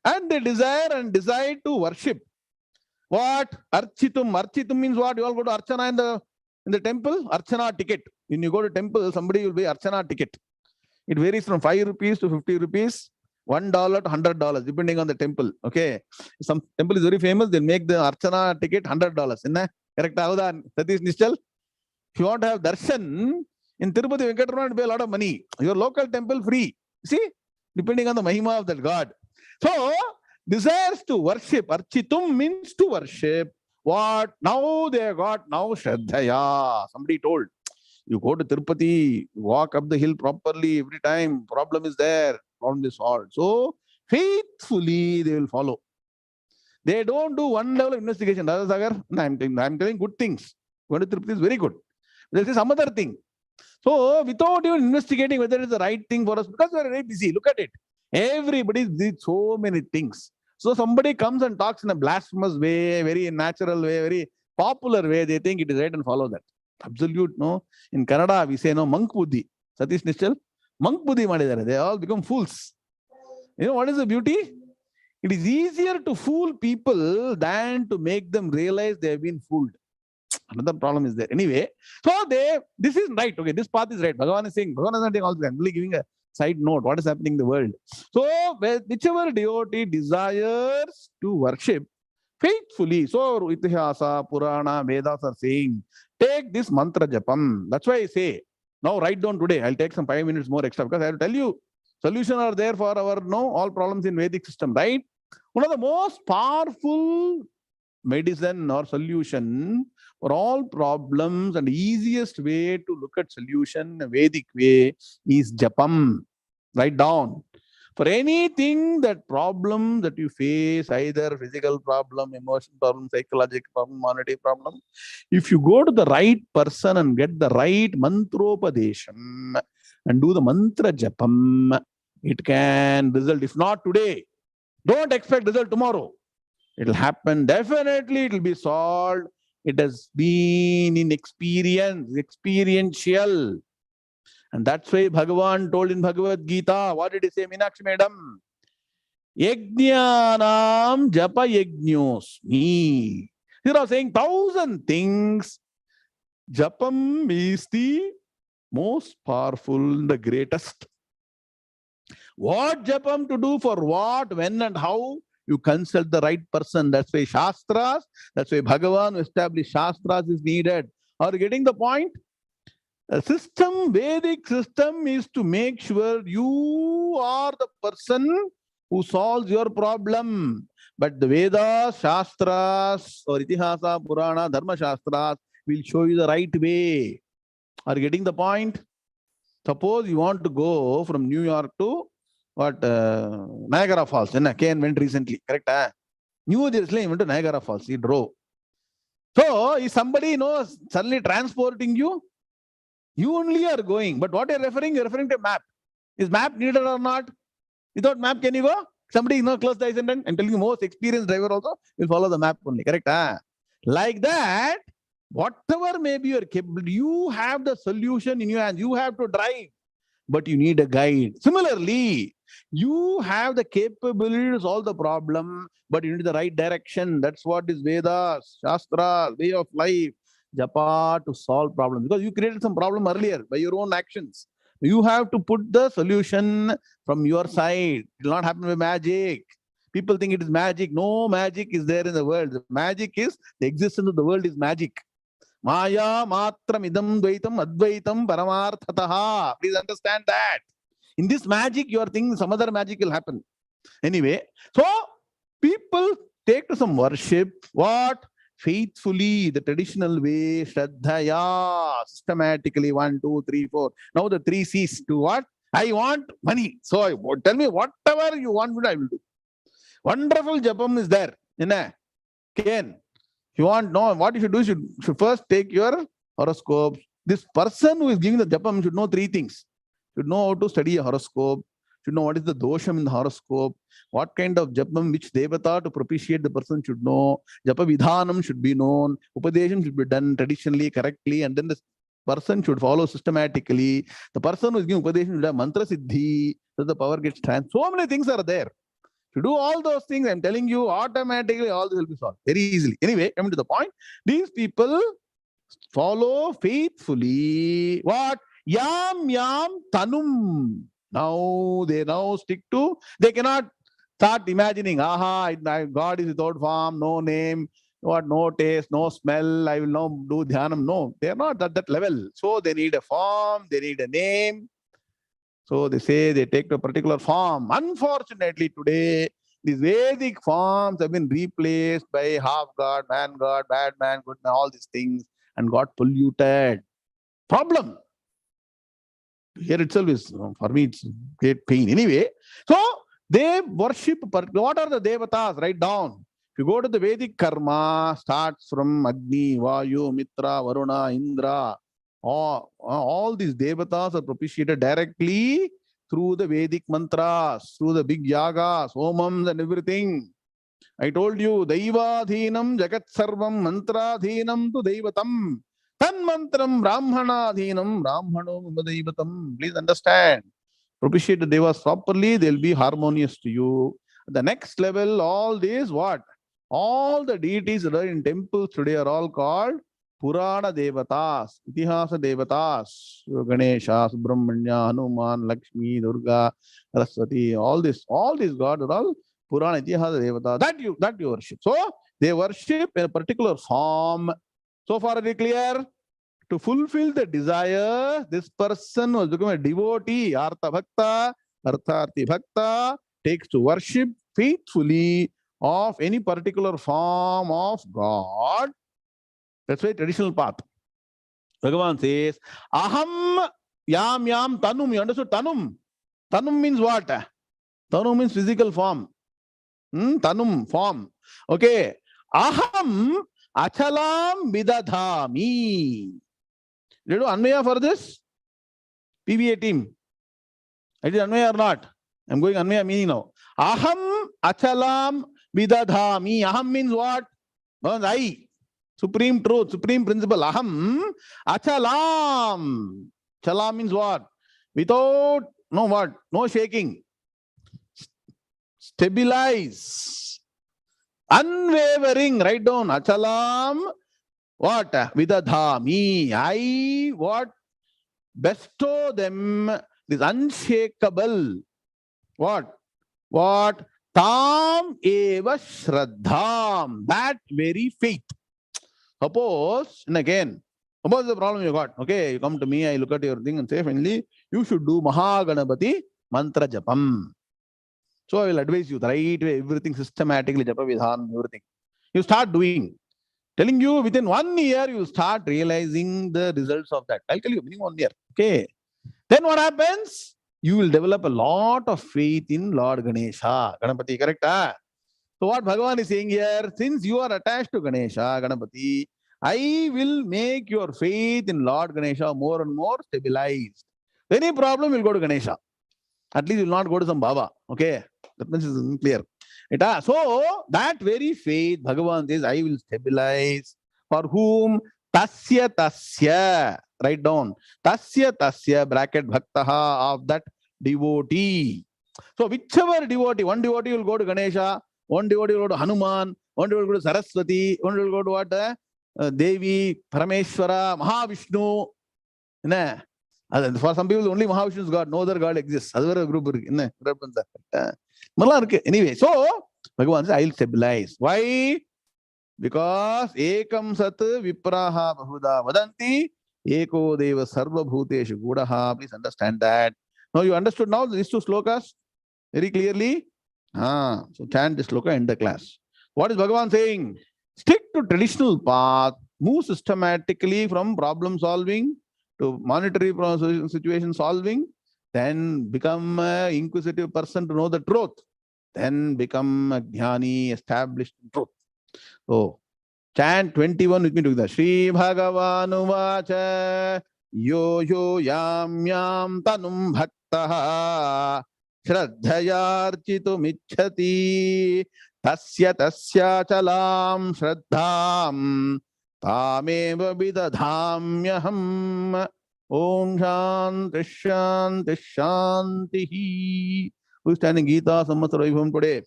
and they desire and decide to worship. What? Architum. Architum means what? You all go to Archana in the temple? Archana ticket. When you go to temple, somebody will pay Archana ticket. It varies from 5 rupees to 50 rupees, $1 to $100, depending on the temple. Okay. Some temple is very famous, they'll make the Archana ticket $100. Isn't correct? Satish Nishchal? If you want to have darshan, in Tirupati Venkataraman, pay a lot of money. Your local temple free. See? Depending on the mahima of that God. So, desires to worship. Architum means to worship. What? Now they got Shraddhaya. Somebody told. You go to Tirupati, walk up the hill properly every time. Problem is there. Problem is solved. So, faithfully they will follow. They don't do one level of investigation. Radha Sagar, I'm telling good things. Going to Tirupati is very good. There is some other thing. So without even investigating whether it's the right thing for us, because we're very busy, look at it. Everybody did so many things. So somebody comes and talks in a blasphemous way, very natural way, very popular way. They think it is right and follow that. Absolute no. In Kannada, we say no monk buddhi. Satish Nishchal, monk buddhi madidare. They all become fools. You know what is the beauty? It is easier to fool people than to make them realize they have been fooled. Another problem is there. Anyway, so this is right. Okay, this path is right. Bhagavan is saying, Bhagavan is not saying all this. I'm only giving a side note. What is happening in the world? So, whichever devotee desires to worship faithfully, so Itihasa, Purana, Vedas are saying, take this mantra japam. That's why I say, now write down today. I'll take some 5 minutes more extra because I will tell you, solutions are there for our all problems in Vedic system, right? One of the most powerful medicine or solution for all problems and easiest way to look at solution, a Vedic way, is japam. Write down. For anything that problem that you face, either physical problem, emotional problem, psychological problem, monetary problem, if you go to the right person and get the right mantropadesham and do the mantra japam, it can result. If not today, don't expect result tomorrow. It will happen. Definitely it will be solved. It has been in experience, experiential. And that's why Bhagavan told in Bhagavad Gita, what did he say, Meenakshi madam? Yajnanam japa yajñosmi. He was saying 1,000 things. Japam is the most powerful, the greatest. What japam to do for what, when and how? You consult the right person. That's why Shastras, that's why Bhagavan established Shastras is needed. Are you getting the point? A system, Vedic system is to make sure you are the person who solves your problem. But the Vedas, Shastras, or Itihasa, Purana, Dharma Shastras will show you the right way. Are you getting the point? Suppose you want to go from New York to Niagara Falls. Ken went recently, correct? New Jerusalem went to Niagara Falls. He drove. So, if somebody knows suddenly transporting you, you only are going. But what you're referring to a map. Is map needed or not? Without map, can you go? Somebody close the eyes and I'm telling you, most experienced driver also will follow the map only, correct? Like that, whatever may be your capability, you have the solution in your hands. You have to drive, but you need a guide. Similarly, you have the capability to solve the problem, but you need the right direction. That's what is Vedas, Shastra, way of life, Japa to solve problems. Because you created some problem earlier by your own actions. You have to put the solution from your side. It will not happen by magic. People think it is magic. No magic is there in the world. The magic is the existence of the world is magic. Maya matram idam dvaitam advaitam paramarthataha. Please understand that. In this magic, you are thinking some other magic will happen. Anyway, so people take to some worship. What? Faithfully, the traditional way, Shraddhaya, systematically, 1, 2, 3, 4. Now the 3 C's to what? I want money. So tell me whatever you want, I will do. Wonderful japam is there. Ken, if you want to know what you should do, you should first take your horoscope. This person who is giving the japam should know 3 things. Should know how to study a horoscope. Should know what is the dosham in the horoscope. What kind of japam, which devata to propitiate the person should know. Japa vidhanam should be known. Upadesham should be done traditionally, correctly. And then the person should follow systematically. The person who is giving upadesham should have mantra siddhi, so the power gets transferred. So many things are there. To do all those things, I'm telling you, automatically all this will be solved very easily. Anyway, coming to the point, these people follow faithfully what? Yam tanum. Now they stick to, they cannot start imagining, God is without form, no name, no taste, no smell, I will not do dhyanam. No, they are not at that level. So they need a form, they need a name. So they say they take a particular form. Unfortunately, today, these Vedic forms have been replaced by half God, bad man, good man, all these things, and got polluted. Problem. Here itself is, for me, it's great pain. Anyway, so they worship, what are the devatas? Write down. If you go to the Vedic karma, starts from Agni, Vayu, Mitra, Varuna, Indra. All these devatas are propitiated directly through the Vedic mantras, through the big yagas, homams and everything. I told you, Daivadhinam Jagat Sarvam Mantradhinam tu Daivatam. Tan Mantram Brahmanadhinam Brahmano Mama Daivatam. Please understand. Propitiate the devas properly, they'll be harmonious to you. The next level, all these what? All the deities that are in temples today are all called Purana Devatas, Itihasa Devatas, Ganesha, Subramanya, Hanuman, Lakshmi, Durga, Saraswati, all these gods are all Purana Itihasa Devata. That you worship. So they worship in a particular form. So far, are we clear? To fulfill the desire, this person was become a devotee, Artha Bhakta, Artharthi Bhakta, takes to worship faithfully of any particular form of God. That's why traditional path. Bhagavan says, Aham Yam Yam Tanum. You understood Tanum? Tanum means what? Tanum means physical form. Tanum, form. Okay. Aham Achalam Vidadhami. Did you do Anvaya for this? PBA team. I did Anvaya or not? I'm going Anvaya meaning now. Aham Achalam Vidadhami. Aham means what? I. Supreme truth, supreme principle. Aham Achalam. Chalam means what? Without, no what? No shaking. Stabilize. Unwavering. Write down. Achalam. What? Vidadhami. I what? Bestow them this unshakable. What? What? Tam eva shraddham. That very faith. Suppose, and again, suppose the problem you got. Okay, you come to me, I look at your thing and say, finally, you should do Mahaganapati mantra japam. So I will advise you the right way, everything systematically, japa vidhan, everything. You start doing. Telling you within 1 year, you will start realizing the results of that. I'll tell you within 1 year. Okay. Then what happens? You will develop a lot of faith in Lord Ganesha. Ganapati, correct? So what Bhagavan is saying here, since you are attached to Ganesha, Ganapati, I will make your faith in Lord Ganesha more and more stabilized. Any problem, you'll go to Ganesha. At least you will not go to some Baba. Okay. That means it's clear. So that very faith, Bhagavan says, I will stabilize. For whom? Tasya tasya. Write down. Tasya tasya, bracket bhaktaha, of that devotee. So whichever devotee, one devotee will go to Ganesha, one devotee will go to Hanuman, one devotee will go to Saraswati, one will go to what? Devi, Parameshwara, Mahavishnu. For some people, only Mahavishnu is God, no other God exists. That's a group. Anyway, so Bhagavan says, I will stabilize. Why? Because Ekam Sat Vipraha Bahuda Vadanti Eko Deva Sarva Bhuteshu Gudaha. Please understand that. Now you understood now these two slokas very clearly. So chant this sloka in the class. What is Bhagavan saying? Stick to traditional path, move systematically from problem solving to monetary situation solving, then become an inquisitive person to know the truth, then become a jnani established in truth. So chant 21 with me together. Shri Bhagavanu Vacha Yo Yo Yam Yam Tanum Bhaktaha Shraddhayarchitum Ichhati Tasya Tasya Chalam Shraddham Tameva Vidadhamyaham. Om Shanti Shanti Shanti. Who is standing Gita Samvatsara Vaibhavam today?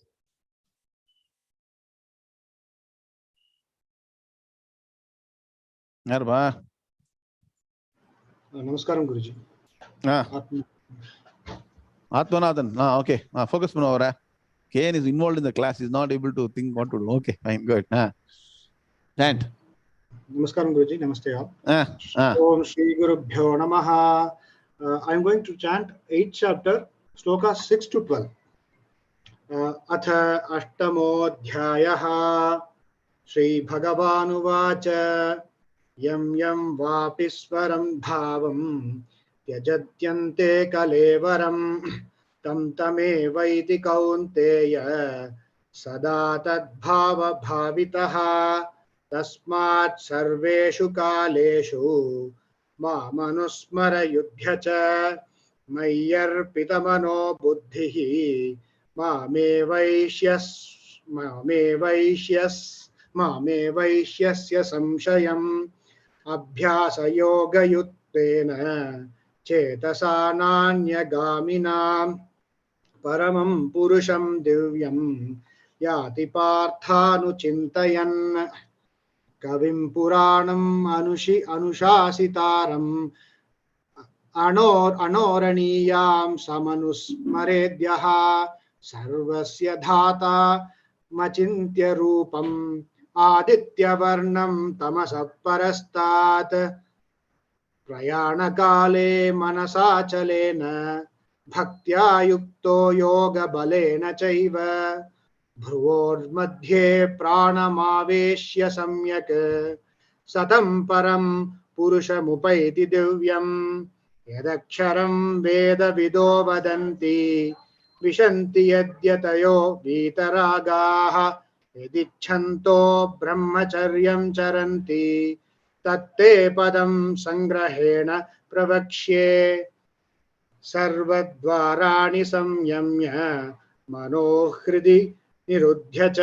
Yarba. Namaskaram, Guruji. Atmanathan. Okay. Focus on Kane is involved in the class. He's not able to think what to do. Okay, fine, good. Chant. Namaskaram, Guruji. Namaste all. Om Shri Guru Bhyo Namaha. I'm going to chant 8th chapter, sloka 6 to 12. Atha Ashtamodhyayaha Shri Bhagavanuvacha Yam Yam Vapiswaram Bhavam Tyajatyante Kalevaram Tam Tame Vaiti Kaunteya सदा तद्भावभावितः तस्मात् सर्वेषु कालेषु मामनुस्मर युध्य च मय्यर्पितमनो बुद्धिः मामे वैश्यस्य संशयम् अभ्यासयोगयुक्तेन चेतसा नान्यगामिनां परमं पुरुषं दिव्यं याति पार्थानुचिन्तयन् कविं पुराणम् अनुशासितारम् अणोरणीयां समनुस्मरेद्यः सर्वस्य धाता मचिन्त्य रूपम् आदित्यवर्णं तमसः परस्तात् प्रयाणकाले मनसाचलेन भक्त्या युक्तो योगबलेन चैव भ्रुवोर्मध्ये प्राणमावेश्य सम्यक् सतं परं पुरुषमुपैति दिव्यं यदक्षरं वेदविदो वदन्ति विशन्ति यद्यतयो वीतरागाः यदिच्छन्तो ब्रह्मचर्यं चरन्ति तत्ते पदं संग्रहेण प्रवक्ष्ये सर्वद्वाराणि संयम्य मनोहृदि निरुध्य च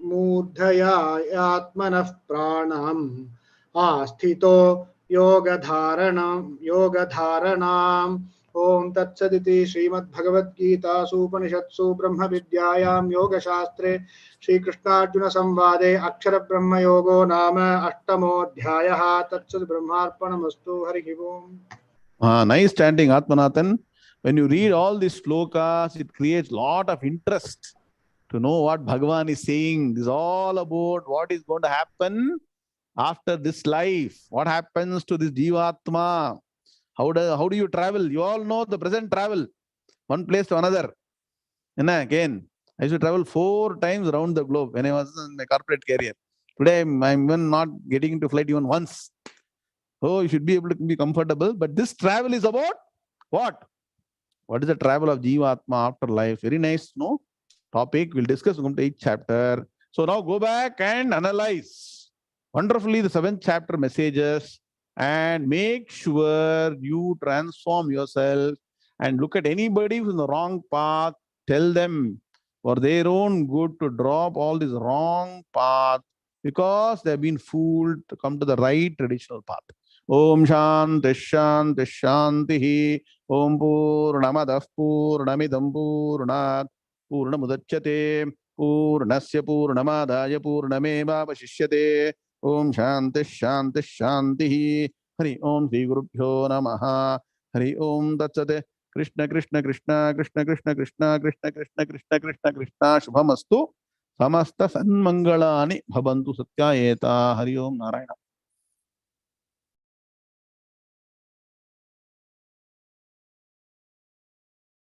मूर्धया आत्मनः प्राणम् आस्थितो योगधारणाम् ओम तत्सदिति श्रीमद्भगवद्गीतासु उपनिषत्सु ब्रह्मविद्यायां योगशास्त्रे श्रीकृष्णार्जुन संवादे अक्षर ब्रह्मयोगो नाम अष्टमोऽध्यायः तत्सद् ब्रह्मार्पणमस्तु हरिः ओम्. Nice chanting, Atmanathan. When you read all these slokas, it creates lot of interest to know what Bhagavan is saying. This is all about what is going to happen after this life. What happens to this Jivatma? How do you travel? You all know the present travel, one place to another. And again, I used to travel 4 times around the globe when I was in my corporate career. Today, I'm even not getting into flight even once. Oh, you should be able to be comfortable. But this travel is about what? What is the travel of Jivatma after life? Very nice, no? Topic. We'll discuss from the 8th chapter. So now go back and analyze wonderfully the 7th chapter messages and make sure you transform yourself and look at anybody who's in the wrong path. Tell them for their own good to drop all this wrong path because they've been fooled to come to the right traditional path. Om Shanti Shanti Shanti Om Purnamadah Purnamidam Purnat Purnamudachyate Purnasya Purnamadaya Purnameva Vashishyate Om Shanti Shanti Shanti Hari Om Sri Gurubhyo Namaha Hari Om Tatsate Krishna Krishna Krishna Krishna Krishna Krishna Krishna Krishna Krishna Krishna Krishna Shubhamastu Samasta Sanmangalani Bhavantu Satyayeta Hari Om Narayana.